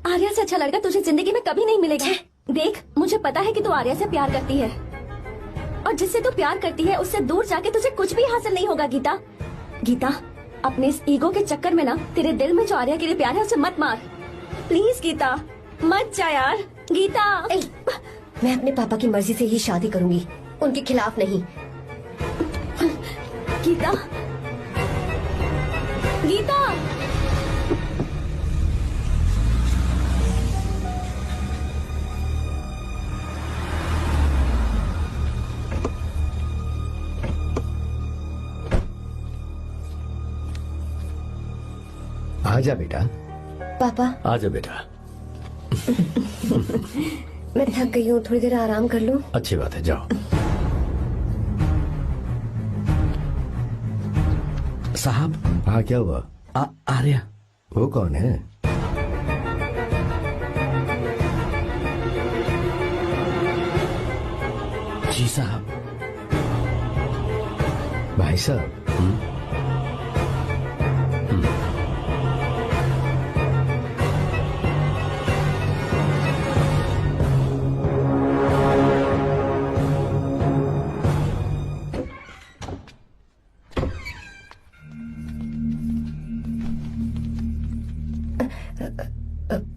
आर्या से अच्छा लड़का तुझे जिंदगी में कभी नहीं मिलेगा। देख, मुझे पता है कि तू आर्या से प्यार करती है, और जिससे तू प्यार करती है उससे दूर जाके तुझे कुछ भी हासिल नहीं होगा। गीता, गीता, अपने इस ईगो के चक्कर में ना तेरे दिल में जो आर्या के लिए प्यार है उसे मत मार। प्लीज गीता, मत जा यार। गीता, मैं अपने पापा की मर्जी से ही शादी करूंगी, उनके खिलाफ नहीं। गीता, गीता, आजा बेटा। पापा। आजा बेटा। मैं थक गई हूँ, थोड़ी देर आराम कर लूँ। अच्छी बात है, जाओ। साहब। हाँ क्या हुआ? आर्या। वो कौन है? जी साहब। भाई साहब।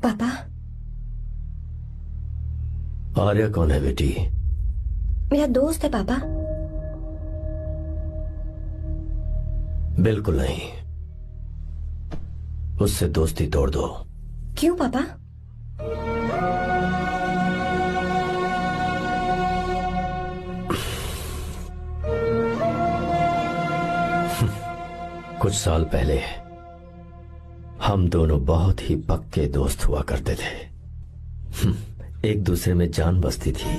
पापा। आर्या कौन है बेटी? मेरा दोस्त है पापा। बिल्कुल नहीं, उससे दोस्ती तोड़ दो। क्यों पापा? कुछ साल पहले हम दोनों बहुत ही पक्के दोस्त हुआ करते थे। एक दूसरे में जान बसती थी।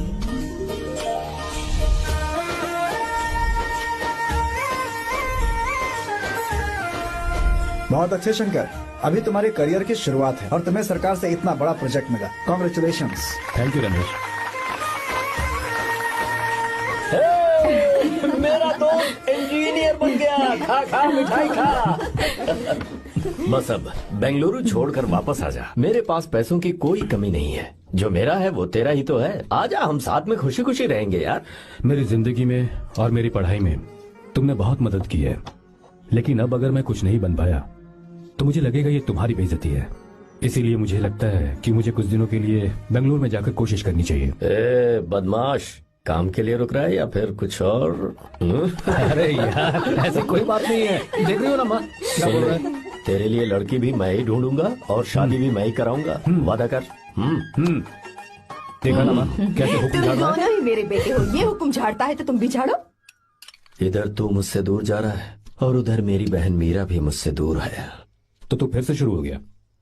बहुत अच्छे शंकर, अभी तुम्हारे करियर की शुरुआत है और तुम्हें सरकार से इतना बड़ा प्रोजेक्ट मिला। कॉन्ग्रेचुलेशंस। Thank you Ramesh. मेरा दोस्त इंजीनियर बन गया। खा खा मिठाई खा। बस अब बेंगलुरु छोड़कर वापस आ जा। मेरे पास पैसों की कोई कमी नहीं है। जो मेरा है वो तेरा ही तो है। आजा, हम साथ में खुशी खुशी रहेंगे यार। मेरी जिंदगी में और मेरी पढ़ाई में तुमने बहुत मदद की है, लेकिन अब अगर मैं कुछ नहीं बन पाया तो मुझे लगेगा ये तुम्हारी बेइज्जती है। इसीलिए मुझे लगता है कि मुझे कुछ दिनों के लिए बेंगलुरु में जाकर कोशिश करनी चाहिए। ए बदमाश, काम के लिए रुक रहा है या फिर कुछ और? अरे यार, ऐसी कोई बात नहीं है। देख रही हो ना माँ, क्या बोल रहा है? तेरे लिए लड़की भी मैं ही ढूंढूंगा और शादी भी मैं ही कराऊंगा। वादा कर। देखा ना माँ, कैसे हुक्म तुम झाड़ रहा है? दोनों ही मेरे बेटे हो। ये हुक्म झाड़ता है तो तुम भी झाड़ो। इधर तू मुझसे दूर जा रहा है और उधर मेरी बहन मीरा भी मुझसे दूर है। तो तू फिर से शुरू हो गया।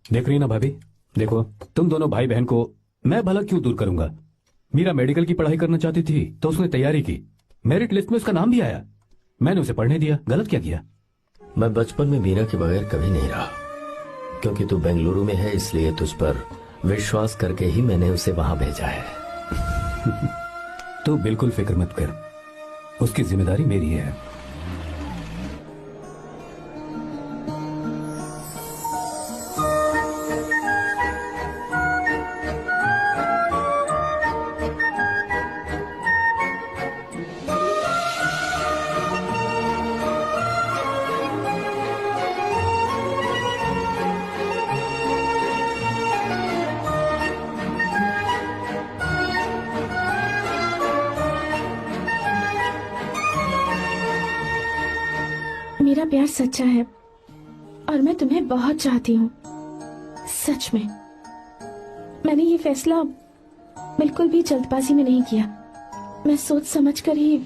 देख रही ना भाभी, देखो तुम दोनों भाई बहन को मैं भला क्यों दूर करूंगा। मीरा मेडिकल की पढ़ाई करना चाहती थी तो उसने तैयारी की, मेरिट लिस्ट में उसका नाम भी आया, मैंने उसे पढ़ने दिया। गलत क्या किया? मैं बचपन में मीरा के बगैर कभी नहीं रहा। क्योंकि तू बेंगलुरु में है इसलिए तुझ पर विश्वास करके ही मैंने उसे वहां भेजा है। तू बिल्कुल फिक्र मत कर, उसकी जिम्मेदारी मेरी है। मेरा प्यार सच्चा है और मैं तुम्हें बहुत चाहती हूँ। सच में। मैंने ये फैसला बिल्कुल भी जल्दबाजी में नहीं किया। मैं सोच समझ कर ही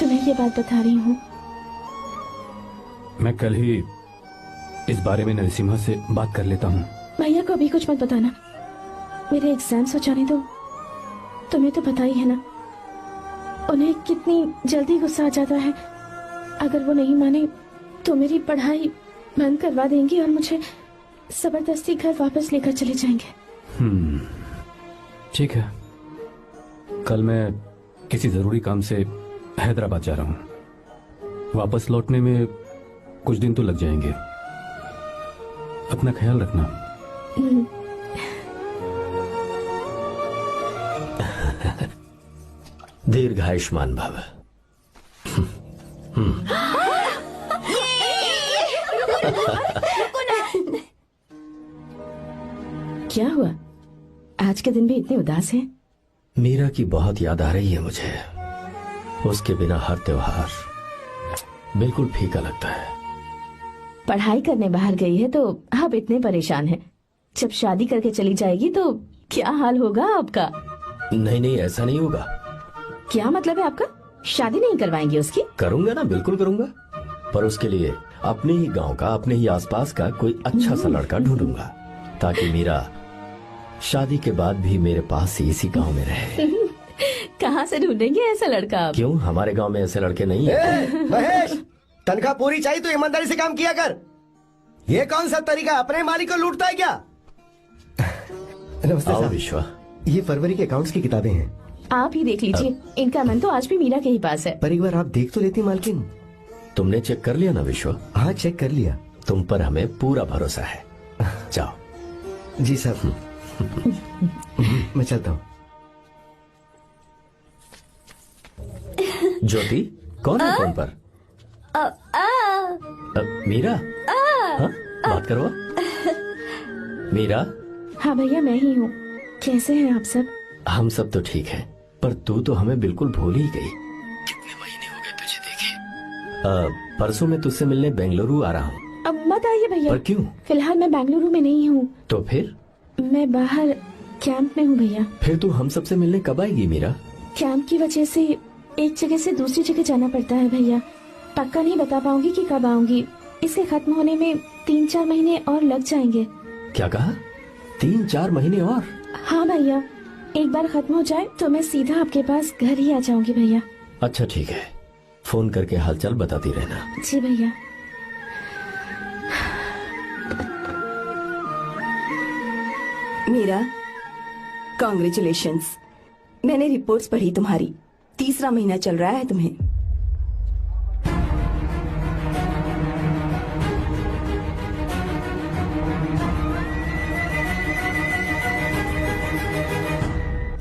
तुम्हें ये बात बता रही हूँ। मैं कल ही इस बारे में नरसिम्हा से बात कर लेता हूँ। भैया को अभी कुछ मत बताना। मेरे एग्जाम्स हो जाने दो। तुम्हें तो पता ही है ना उन्हें कितनी जल्दी गुस्सा आ जाता है। अगर वो नहीं माने तो मेरी पढ़ाई बंद करवा देंगे और मुझे जबरदस्ती घर वापस लेकर चले जाएंगे। ठीक है, कल मैं किसी जरूरी काम से हैदराबाद जा रहा हूँ। वापस लौटने में कुछ दिन तो लग जाएंगे। अपना ख्याल रखना। दीर्घायुष्मान भव। क्या हुआ? आज के दिन भी इतने उदास हैं? मीरा की बहुत याद आ रही है मुझे। उसके बिना हर त्योहार बिल्कुल फीका लगता है। पढ़ाई करने बाहर गई है तो अब इतने परेशान है। जब शादी करके चली जाएगी तो क्या हाल होगा आपका? नहीं नहीं, ऐसा नहीं होगा। क्या मतलब है आपका? शादी नहीं करवाएंगे उसकी? करूंगा ना, बिल्कुल करूंगा। पर उसके लिए अपने ही गांव का, अपने ही आसपास का कोई अच्छा सा लड़का ढूंढूंगा ताकि मीरा शादी के बाद भी मेरे पास ही इसी गांव में रहे। कहाँ से ढूंढेंगे ऐसा लड़का आप? क्यों, हमारे गांव में ऐसे लड़के नहीं है? महेश, तनख्वाह पूरी चाहिए तो ईमानदारी से काम किया कर। ये कौन सा तरीका, अपने मालिक को लूटता है क्या? नमस्ते आओ साहब। विश्वा। ये फरवरी के अकाउंट्स की किताबें हैं। आप ही देख लीजिए। इनका मन तो आज भी मीरा के ही पास है। पर एक बार आप देख तो लेती मालकिन। तुमने चेक कर लिया ना विश्वा? हाँ, चेक कर लिया। तुम पर हमें पूरा भरोसा है। जाओ। जी साहब। मैं चलता हूँ। ज्योति, कौन है फोन पर? मीरा? हाँ? बात करो। मीरा? हाँ भैया, मैं ही हूँ। कैसे हैं आप सब? हम सब तो ठीक हैं, पर तू तो हमें बिल्कुल भूल ही गई। कितने महीने हो गए तुझे देखे। परसों मैं तुझसे मिलने बेंगलुरु आ रहा हूँ। अब मत आइए भैया। पर क्यों? फिलहाल मैं बेंगलुरु में नहीं हूँ। तो फिर? मैं बाहर कैंप में हूँ भैया। फिर तू हम सबसे मिलने कब आएगी मीरा? कैंप की वजह से एक जगह से दूसरी जगह जाना पड़ता है भैया। पक्का नहीं बता पाऊंगी कि कब आऊंगी। इसके खत्म होने में 3-4 महीने और लग जाएंगे। क्या कहा? 3-4 महीने और? हाँ भैया, एक बार खत्म हो जाए तो मैं सीधा आपके पास घर ही आ जाऊंगी भैया। अच्छा ठीक है, फोन करके हालचाल बताती रहना। जी भैया। मीरा, कॉन्ग्रेचुलेशंस। मैंने रिपोर्ट्स पढ़ी तुम्हारी, 3रा महीना चल रहा है तुम्हें।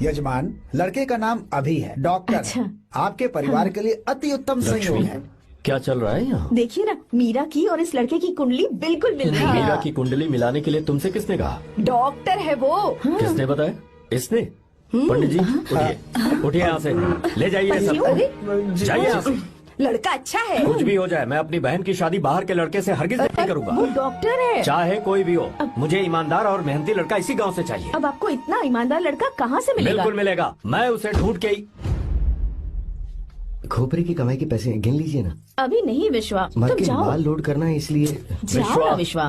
यजमान, लड़के का नाम अभी है, डॉक्टर। अच्छा। आपके परिवार के लिए अति उत्तम संयोग है। क्या चल रहा है यहाँ? देखिए ना, मीरा की और इस लड़के की कुंडली बिल्कुल मिल रही है। मीरा की कुंडली मिलाने के लिए तुमसे किसने कहा? डॉक्टर है वो। किसने बताया? इसने? पंडित जी उठिए, उठिए यहाँ से, ले जाइए सब, जाइए यहाँ से। लड़का अच्छा है। कुछ भी हो जाए, मैं अपनी बहन की शादी बाहर के लड़के से हरगिज नहीं करूंगा। वो डॉक्टर है। चाहे कोई भी हो, मुझे ईमानदार और मेहनती लड़का इसी गांव से चाहिए। अब आपको इतना ईमानदार लड़का कहाँ से मिलेगा? बिल्कुल मिलेगा, मैं उसे ढूंढ के ही। खोपड़ी की कमाई के पैसे गिन लीजिए ना। अभी नहीं विश्वा, मर तुम के जाओ। माल लोड करना है इसलिए। जाओ ना विश्वा।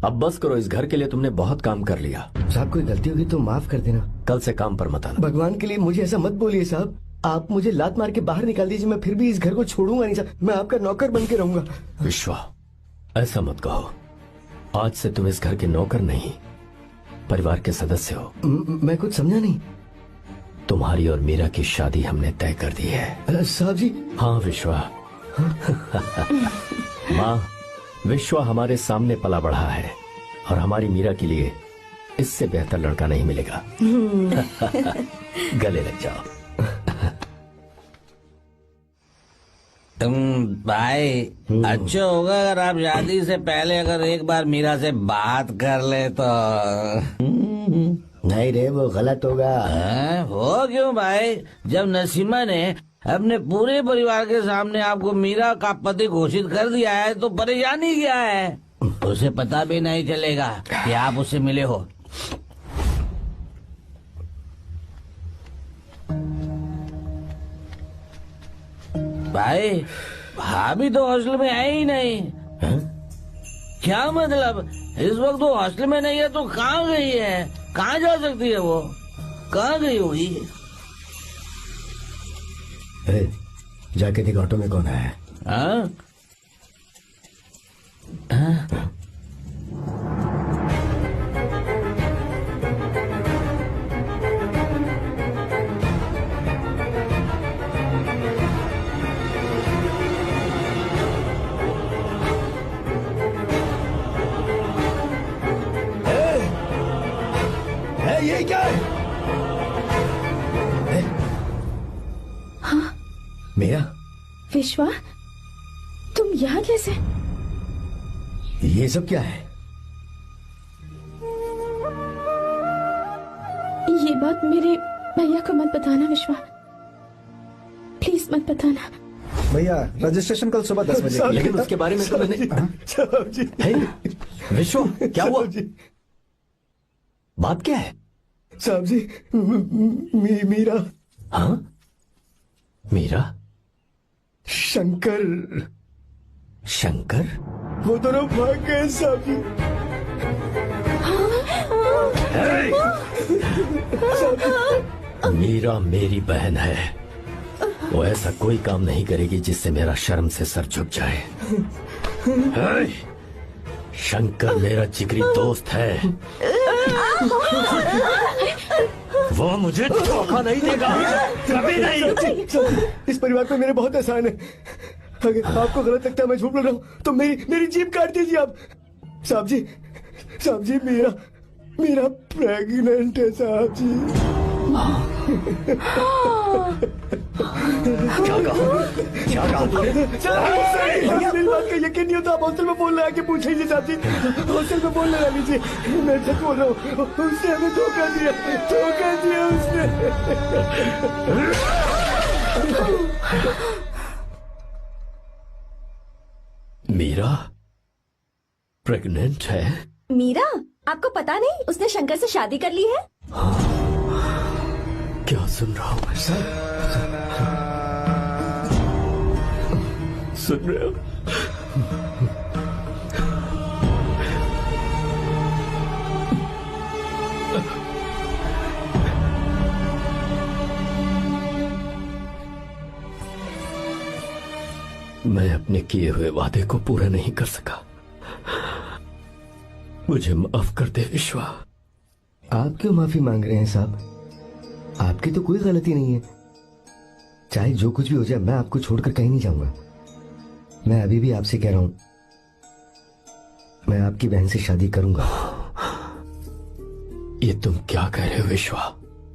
अब बस करो, इस घर के लिए तुमने बहुत काम कर लिया। साहब कोई गलती होगी तो माफ कर देना। कल से काम पर मत आना। भगवान के लिए मुझे ऐसा मत बोलिए साहब। आप मुझे लात मार के बाहर निकाल दीजिए, मैं फिर भी इस घर को छोड़ूंगा नहीं साहब। मैं आपका नौकर बन के रहूंगा। विश्वा, ऐसा मत कहो। आज से तुम इस घर के नौकर नहीं, परिवार के सदस्य हो। मैं कुछ समझा नहीं। तुम्हारी और मीरा की शादी हमने तय कर दी है। साहब जी। हाँ विश्वा। माँ, विश्वा हमारे सामने पला बढ़ा है और हमारी मीरा के लिए इससे बेहतर लड़का नहीं मिलेगा। गले लग जाओ। तुम भाई, अच्छा होगा अगर आप शादी से पहले अगर एक बार मीरा से बात कर ले तो। नहीं रे, वो गलत होगा। हो क्यों भाई? जब नसीमा ने अपने पूरे परिवार के सामने आपको मीरा का पति घोषित कर दिया है तो परेशानी क्या है? उसे पता भी नहीं चलेगा कि आप उससे मिले हो। भाई, भाभी तो हॉस्टल में है ही नहीं। क्या मतलब? इस वक्त वो हॉस्टल में नहीं है तो कहाँ गई है? कहाँ जा सकती है वो? कहाँ गई होगी? जाके देख ऑटो में कौन है। हाँ? ये क्या है? हाँ? मीरा, विश्वा, तुम यहाँ कैसे? ये सब क्या है? ये बात मेरे भैया को मत बताना विश्वा, प्लीज मत बताना। भैया, रजिस्ट्रेशन कल सुबह 10 बजे। लेकिन उसके बारे में तो मैंने। विश्व, क्या हुआ? बात क्या है? साहब जी, मीरा। हाँ? मीरा? शंकर। शंकर? वो दोनों भाग गए साहब जी। मीरा मेरी बहन है, वो ऐसा कोई काम नहीं करेगी जिससे मेरा शर्म से सर झुक जाए। शंकर मेरा जिगरी दोस्त है, वो मुझे धोखा नहीं देगा, कभी नहीं। इस परिवार पे मेरे बहुत एहसान है। अगर आपको गलत लगता है मैं झूठ बोल रहा हूँ तो मेरी जीभ काट दीजिए आप। साहब जी, मेरा प्रेग्नेंट है साहब जी। क्या कहा तूने? मेरी बात का यकीन नहीं होता, आप हॉस्टल में फोन लगा के पूछिए साहब जी। हॉस्टल में फोन लगा लीजिए, मैं सच बोल रहा हूँ। उसने हमें धोखा दिया उसने। मीरा प्रेग्नेंट है? मीरा, आपको पता नहीं उसने शंकर से शादी कर ली है? क्या सुन रहा हूँ मैं? सुन रहे हो? मैं अपने किए हुए वादे को पूरा नहीं कर सका। मुझे माफ कर दे विश्वा। आप क्यों माफी मांग रहे हैं साहब? आपकी तो कोई गलती नहीं है। चाहे जो कुछ भी हो जाए, मैं आपको छोड़कर कहीं नहीं जाऊंगा। मैं अभी भी आपसे कह रहा हूं, मैं आपकी बहन से शादी करूंगा। ये तुम क्या कह रहे हो विश्वा?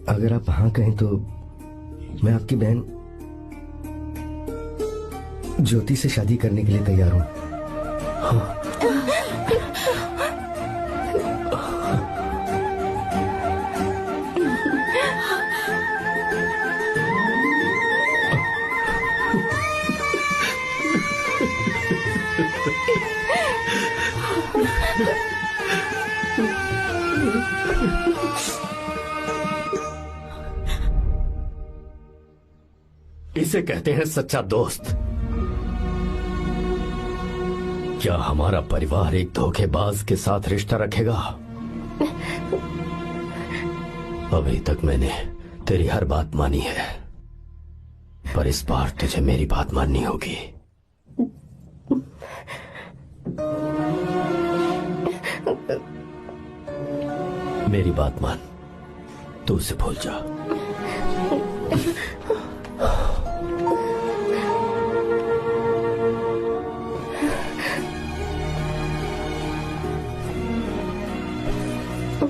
अगर आप हाँ कहें तो मैं आपकी बहन ज्योति से शादी करने के लिए तैयार हूं। इसे कहते हैं सच्चा दोस्त। क्या हमारा परिवार एक धोखेबाज के साथ रिश्ता रखेगा? अभी तक मैंने तेरी हर बात मानी है, पर इस बार तुझे मेरी बात माननी होगी। मेरी बात मान, तू उसे भूल जा।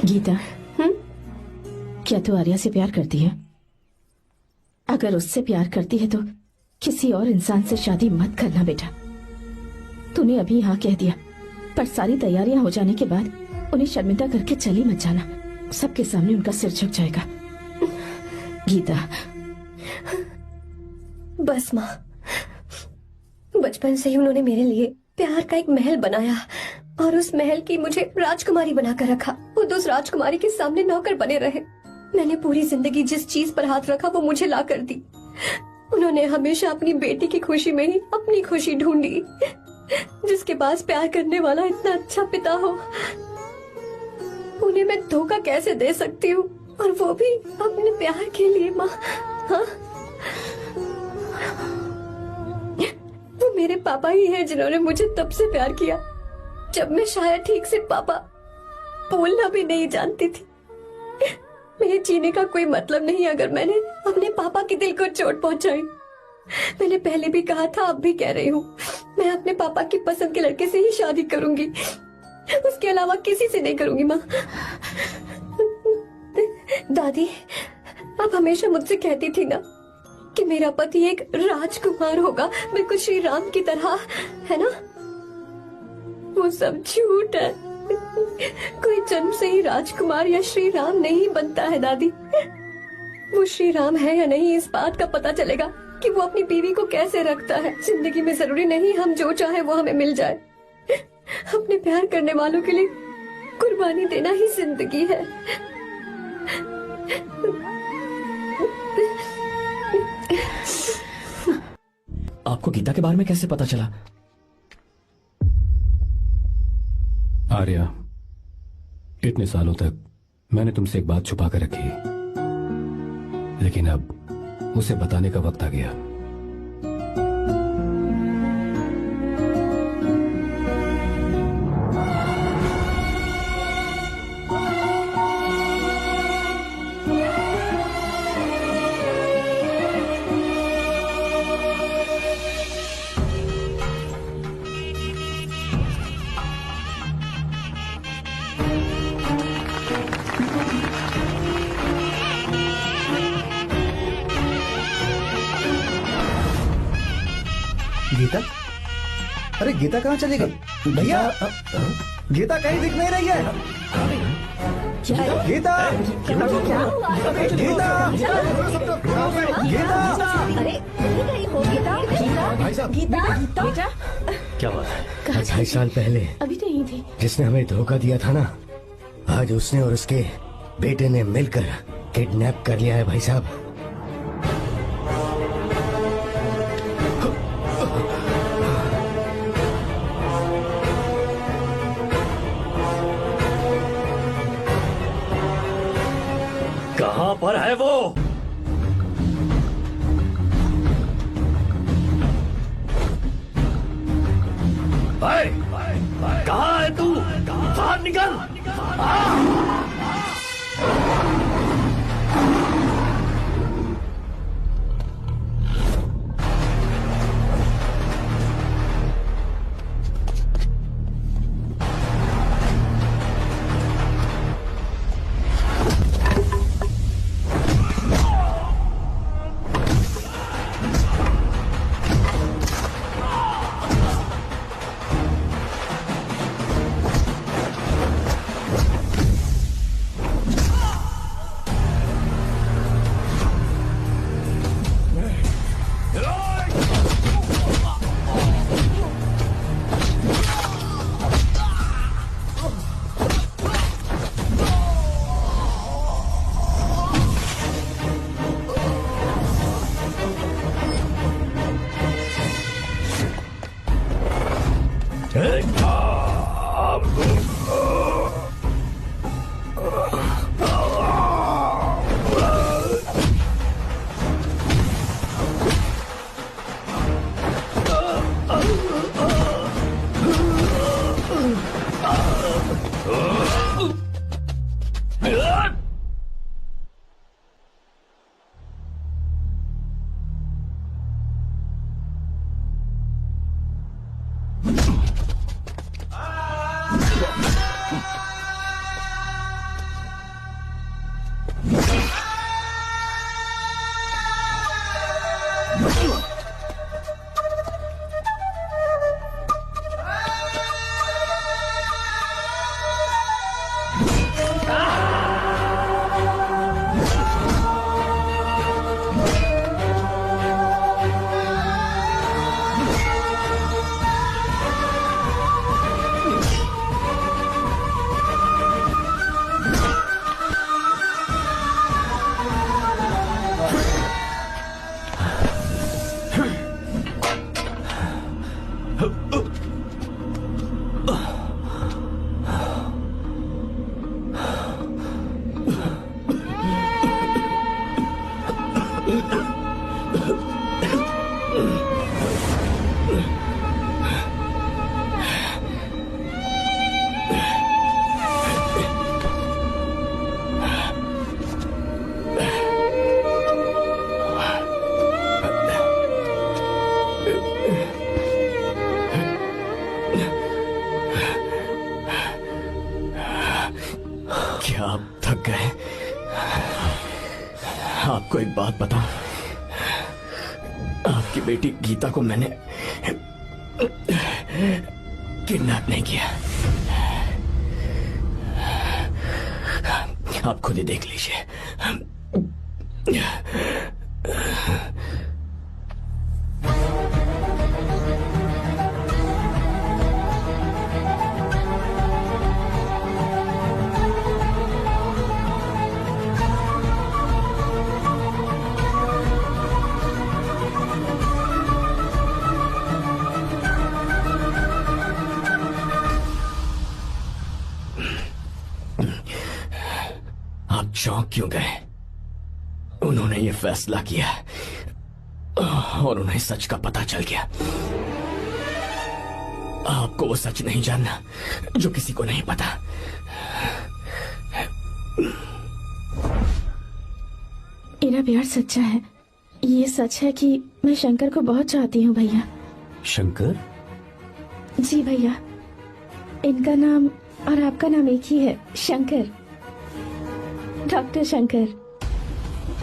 गीता, क्या तू आर्या से प्यार करती है? अगर उससे प्यार करती है तो किसी और इंसान से शादी मत करना बेटा। तूने अभी हाँ कह दिया, पर सारी तैयारियां हो जाने के बाद उन्हें शर्मिंदा करके चली मत जाना। सबके सामने उनका सिर झुक जाएगा। गीता। बस माँ, बचपन से ही उन्होंने मेरे लिए प्यार का एक महल बनाया और उस महल की मुझे राजकुमारी बनाकर रखा। खुद उस राजकुमारी के सामने नौकर बने रहे। मैंने पूरी जिंदगी जिस चीज पर हाथ रखा वो मुझे ला कर दी। उन्होंने हमेशा अपनी बेटी की खुशी में ही अपनी खुशी ढूंढी। जिसके पास प्यार करने वाला इतना अच्छा पिता हो, उन्हें मैं धोखा कैसे दे सकती हूँ, और वो भी अपने प्यार के लिए। माँ, हाँ, वो मेरे पापा ही हैं जिन्होंने मुझे तब से प्यार किया जब मैं शायद ठीक से पापा बोलना भी नहीं जानती थी। मेरे जीने का कोई मतलब नहीं अगर मैंने अपने पापा के दिल को चोट पहुंचाई। मैंने पहले भी कहा था, अब भी कह रही हूँ, मैं अपने पापा की पसंद के लड़के से ही शादी करूंगी, उसके अलावा किसी से नहीं करूंगी। माँ, दादी, आप हमेशा मुझसे कहती थी ना कि मेरा पति एक राजकुमार होगा, बिल्कुल श्री राम की तरह, है ना? वो सब झूठ है। कोई जन्म से ही राजकुमार या श्री राम नहीं बनता है दादी। वो श्री राम है या नहीं, इस बात का पता चलेगा कि वो अपनी बीवी को कैसे रखता है। जिंदगी में जरूरी नहीं हम जो चाहे वो हमें मिल जाए। अपने प्यार करने वालों के लिए कुर्बानी देना ही जिंदगी है। आपको गीता के बारे में कैसे पता चला? आर्या, इतने सालों तक मैंने तुमसे एक बात छुपा कर रखी, लेकिन अब उसे बताने का वक्त आ गया। गीता? अरे गीता कहाँ चली गई? भैया, गीता कहीं दिख नहीं रही है। गीता, क्या हुआ? गीता, गीता, अरे गई हो गीता? भाई साहब, गीता, बेटा, क्या बात है? 2.5 साल पहले अभी तो यही थी। जिसने हमें धोखा दिया था ना, आज उसने और उसके बेटे ने मिलकर किडनैप कर लिया है भाई साहब। वो? कहाँ है तू? बाहर निकल! क्या आप थक गए? आपको एक बात बताऊं, आपकी बेटी गीता को मैंने किडनैप नहीं किया। आप खुद ही देख लीजिए। आप चौंक क्यों गए? उन्होंने ये फैसला किया और उन्हें सच का पता चल गया। आपको वो सच नहीं जानना जो किसी को नहीं पता। मेरा प्यार सच्चा है। ये सच है कि मैं शंकर को बहुत चाहती हूँ भैया। शंकर? जी भैया, इनका नाम और आपका नाम एक ही है, शंकर, डॉक्टर शंकर।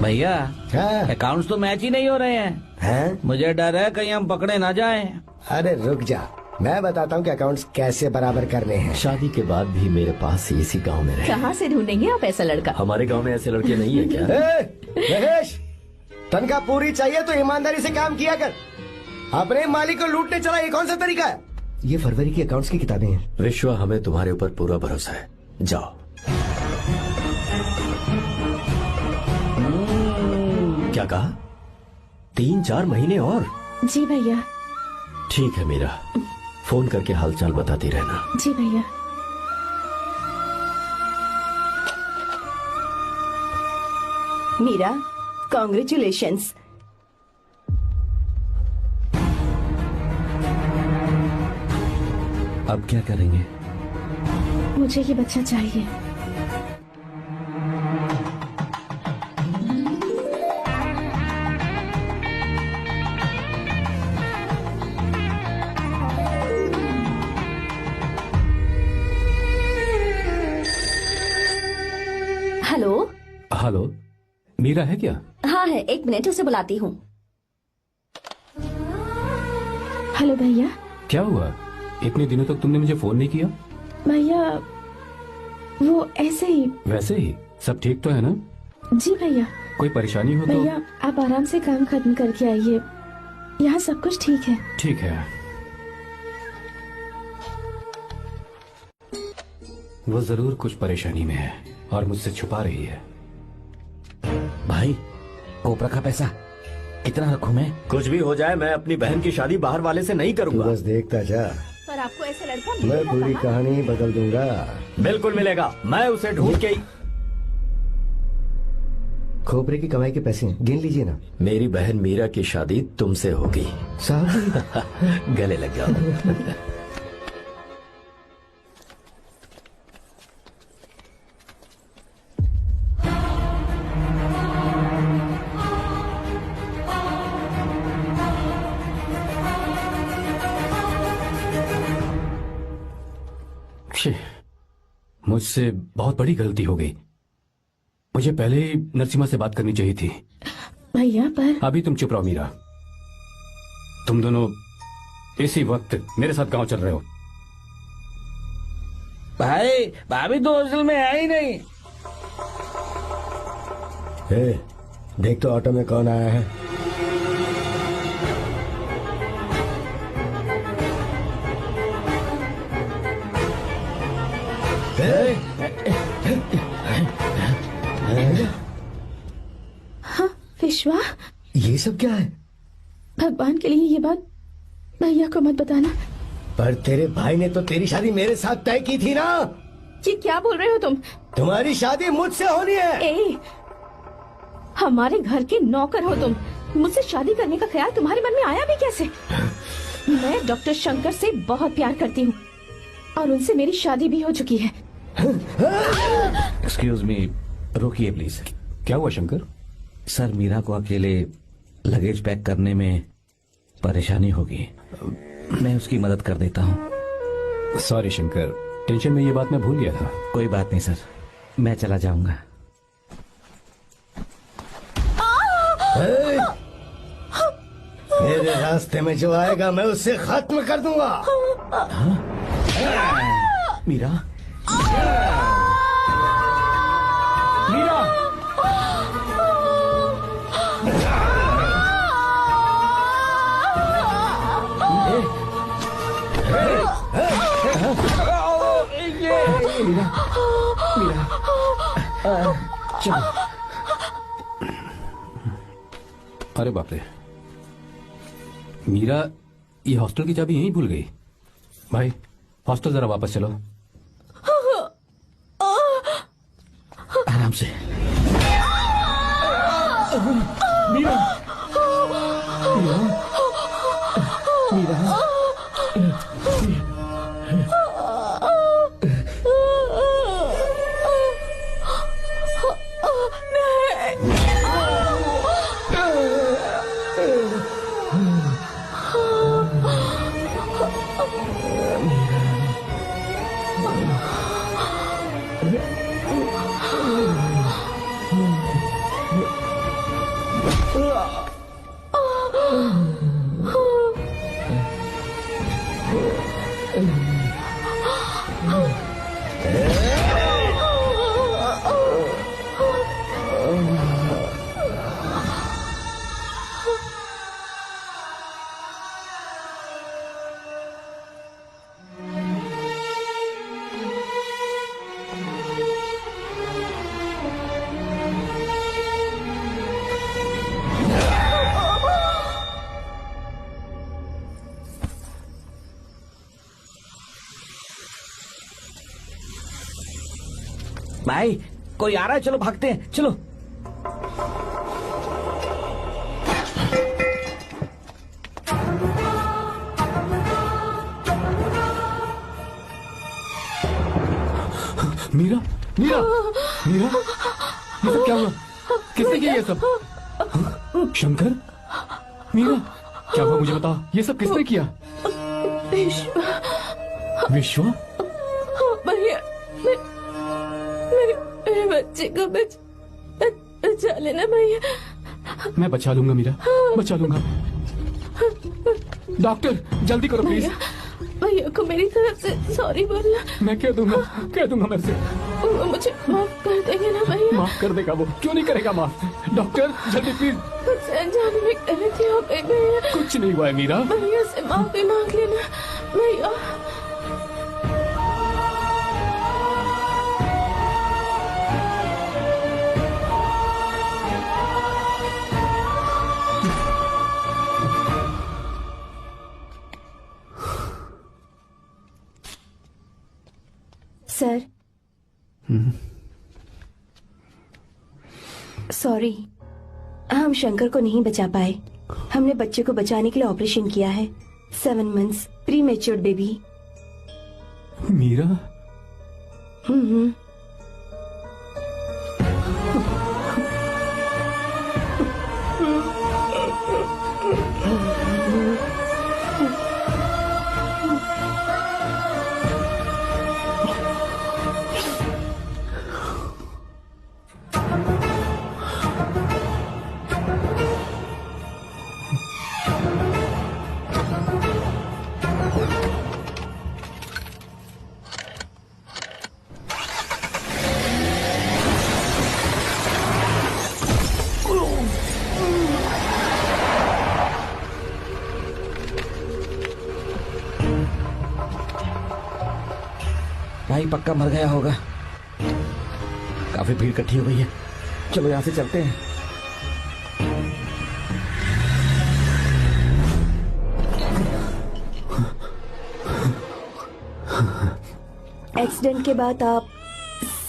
भैया अकाउंट्स तो मैच ही नहीं हो रहे हैं। मुझे डर है कहीं हम पकड़े ना जाएं। अरे रुक जा, मैं बताता हूँ कि अकाउंट्स कैसे बराबर करने हैं। शादी के बाद भी मेरे पास इसी गांव में रहे। कहाँ से ढूंढेंगे आप ऐसा लड़का? हमारे गांव में ऐसे लड़के नहीं है क्या? महेश, तनख्वाह पूरी चाहिए तो ईमानदारी से काम किया कर। अपने मालिक को लूटने चला, ये कौन सा तरीका है? ये फरवरी की अकाउंट्स की किताबें हैं। विश्वा, हमें तुम्हारे ऊपर पूरा भरोसा है। जाओ। क्या कहा? 3-4 महीने और? जी भैया। ठीक है मीरा, फोन करके हालचाल बताती रहना। जी भैया। मीरा, कॉन्ग्रेचुलेशंस। अब क्या करेंगे? मुझे ये बच्चा चाहिए। हेलो। हेलो, मीरा है क्या? हाँ है, 1 मिनट, उसे बुलाती हूँ। हेलो भैया। क्या हुआ? इतने दिनों तक तुमने मुझे फोन नहीं किया? भैया वो ऐसे ही। वैसे ही? सब ठीक तो है ना? जी भैया। कोई परेशानी हो तो? भैया आप आराम से काम खत्म करके आइए, यहाँ सब कुछ ठीक है। ठीक है। वो जरूर कुछ परेशानी में है और मुझसे छुपा रही है। भाई, कोपरा का पैसा कितना रखूं मैं? कुछ भी हो जाए, मैं अपनी बहन की शादी बाहर वाले से नहीं करूंगा। बस देखता जा, पर आपको ऐसा लड़का मैं मिलेगा पूरी कहाँ? कहानी बदल दूंगा। बिल्कुल मिलेगा, मैं उसे ढूंढ के ही। खोपरे की कमाई के पैसे हैं, गिन लीजिए ना। मेरी बहन मीरा की शादी तुमसे होगी। साहब गले लग जाओ। मुझसे बहुत बड़ी गलती हो गई। मुझे पहले ही नरसिम्हा से बात करनी चाहिए थी। भैया पर अभी तुम चुप रहो मीरा। तुम दोनों इसी वक्त मेरे साथ गांव चल रहे हो। भाई, भाभी तो हॉस्टल में है ही नहीं। देख तो ऑटो में कौन आया है। हाँ विश्वा, ये सब क्या है? भगवान के लिए ये बात भैया को मत बताना। पर तेरे भाई ने तो तेरी शादी मेरे साथ तय की थी ना। ये क्या बोल रहे हो तुम? तुम्हारी शादी मुझसे होनी है। ए, हमारे घर के नौकर हो तुम, मुझसे शादी करने का ख्याल तुम्हारे मन में आया भी कैसे? मैं डॉक्टर शंकर से बहुत प्यार करती हूँ और उनसे मेरी शादी भी हो चुकी है। एक्सक्यूज मी, रोकिए प्लीज। क्या हुआ शंकर? सर, मीरा को अकेले लगेज पैक करने में परेशानी होगी, मैं उसकी मदद कर देता हूँ। सॉरी शंकर, टेंशन में ये बात मैं भूल गया था। कोई बात नहीं सर, मैं चला जाऊंगा। मेरे रास्ते में जो आएगा मैं उससे खत्म कर दूंगा। मीरा, मीरा, चलो। अरे बाप रे, मीरा ये हॉस्टल की चाबी यहीं भूल गई। भाई हॉस्टल जरा वापस चलो। आराम से। मीरा, मीरा, मीरा। भाई, कोई आ रहा है, चलो भागते हैं, चलो। मीरा मीरा मीरा, ये सब क्या हुआ? किसने किया ये सब? शंकर, मीरा, क्या हुआ मुझे बता, ये सब किसने किया? विश्वा? भैया, मेरे बच्चे को बचा लेना भैया। मैं बचा लूंगा मीरा, बचा लूंगा। डॉक्टर जल्दी करो प्लीज। भैया को मेरी तरफ से सॉरी बोलना। मैं कह दूंगा मेरे से। वो मुझे माफ कर देंगे ना भैया? माफ कर देगा वो, क्यों नहीं करेगा माफ? डॉक्टर जल्दी प्लीज। कुछ अनजाने में गलती हो गई भैया। कुछ नहीं हुआ है मीरा। भैया से माफी मांग लेना भैया। सर, सॉरी, हम शंकर को नहीं बचा पाए। हमने बच्चे को बचाने के लिए ऑपरेशन किया है। 7 months pre matured baby. Meera? भाई पक्का मर गया होगा। काफी भीड़ इकट्ठी हो गई है, चलो यहाँ से चलते हैं। एक्सीडेंट के बाद आप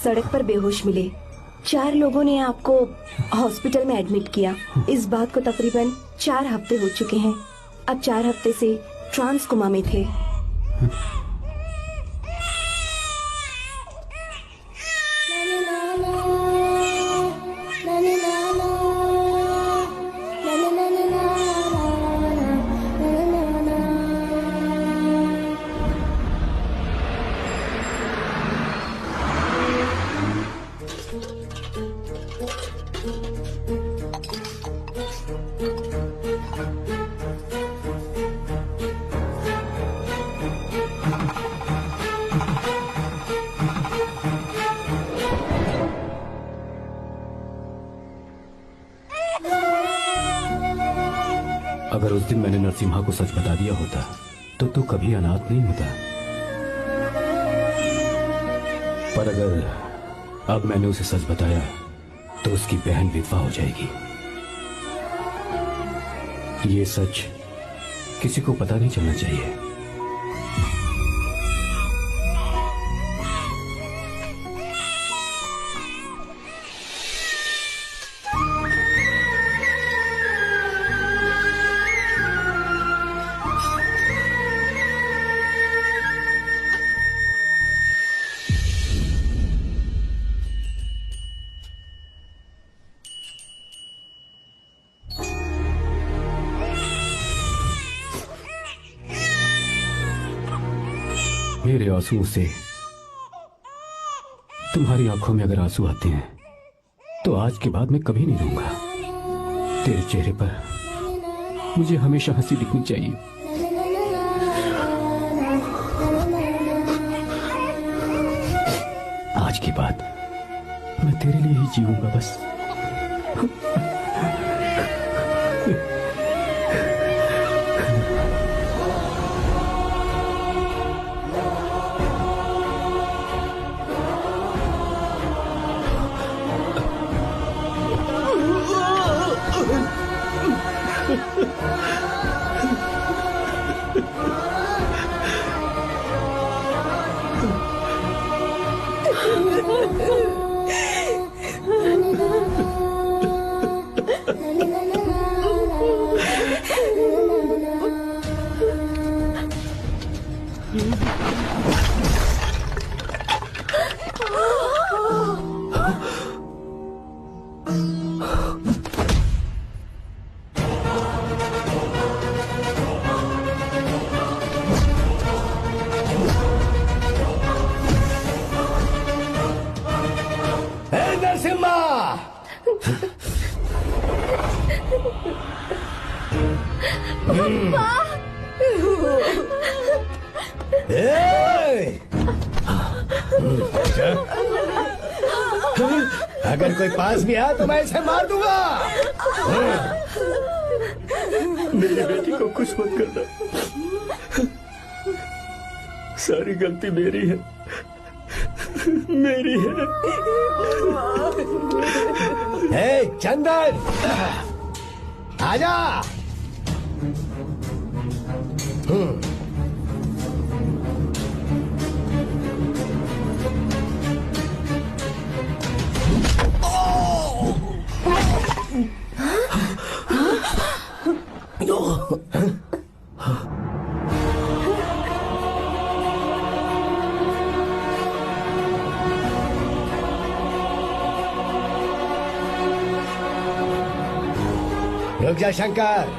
सड़क पर बेहोश मिले। 4 लोगों ने आपको हॉस्पिटल में एडमिट किया। इस बात को तकरीबन 4 हफ्ते हो चुके हैं। अब 4 हफ्ते से ट्रांस कोमा में थे। अगर उस दिन मैंने नरसिम्हा को सच बता दिया होता तो तू कभी अनाथ नहीं होता। पर अगर अब मैंने उसे सच बताया तो उसकी बहन विधवा हो जाएगी। ये सच किसी को पता नहीं चलना चाहिए। मेरे आंसुओं से तुम्हारी आंखों में अगर आंसू आते हैं तो आज के बाद मैं कभी नहीं रोऊंगा। तेरे चेहरे पर मुझे हमेशा हंसी दिखनी चाहिए। आज के बाद मैं तेरे लिए ही जीऊंगा बस। अगर कोई पास भी आया तो मैं इसे मार दूंगा। मेरी बेटी को कुछ मत करना, सारी गलती मेरी है, मेरी है। हे चंदन, आजा। रुक जा शंकर,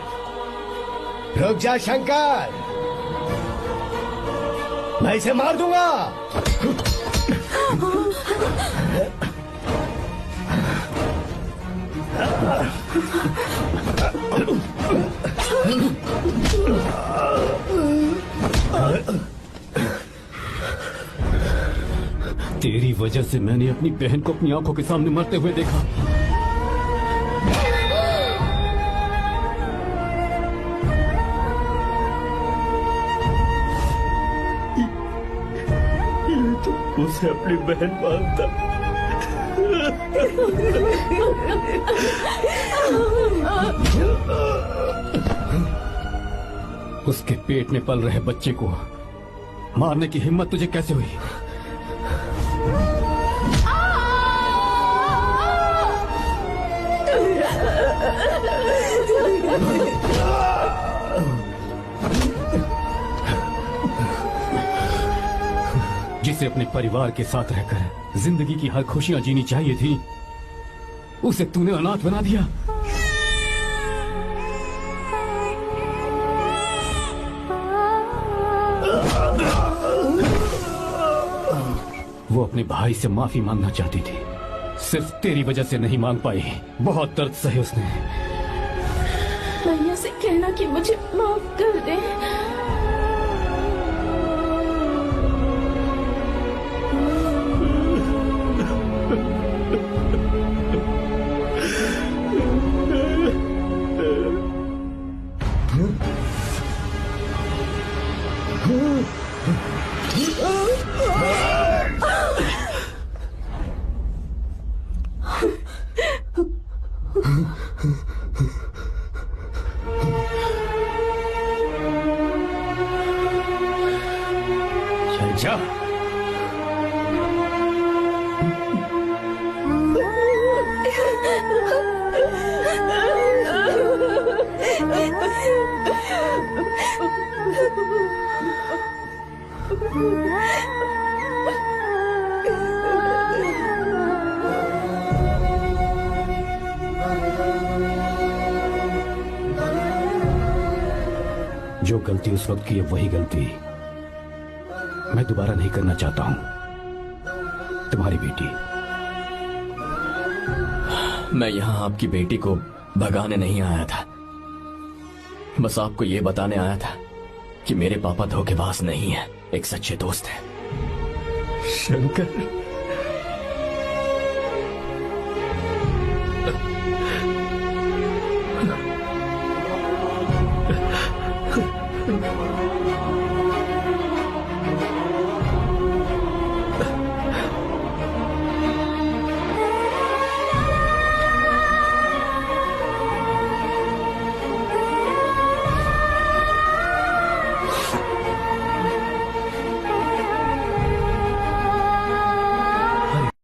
रुक जा शंकर, मैं इसे मार दूंगा। तेरी वजह से मैंने अपनी बहन को अपनी आंखों के सामने मरते हुए देखा। उसे अपनी बहन मानता। उसके पेट में पल रहे बच्चे को मारने की हिम्मत तुझे कैसे हुई? जिसे अपने परिवार के साथ रहकर जिंदगी की हर खुशियां जीनी चाहिए थी, उसे तूने अनाथ बना दिया। वो अपने भाई से माफी मांगना चाहती थी, सिर्फ तेरी वजह से नहीं मांग पाई। बहुत दर्द सहे उसने। भैया से कहना कि मुझे माफ कर दे। जो गलती उस वक्त की है वही गलती मैं दोबारा नहीं करना चाहता हूं। तुम्हारी बेटी। मैं यहाँ आपकी बेटी को भगाने नहीं आया था, बस आपको ये बताने आया था कि मेरे पापा धोखेबाज नहीं है, एक सच्चे दोस्त है। शंकर,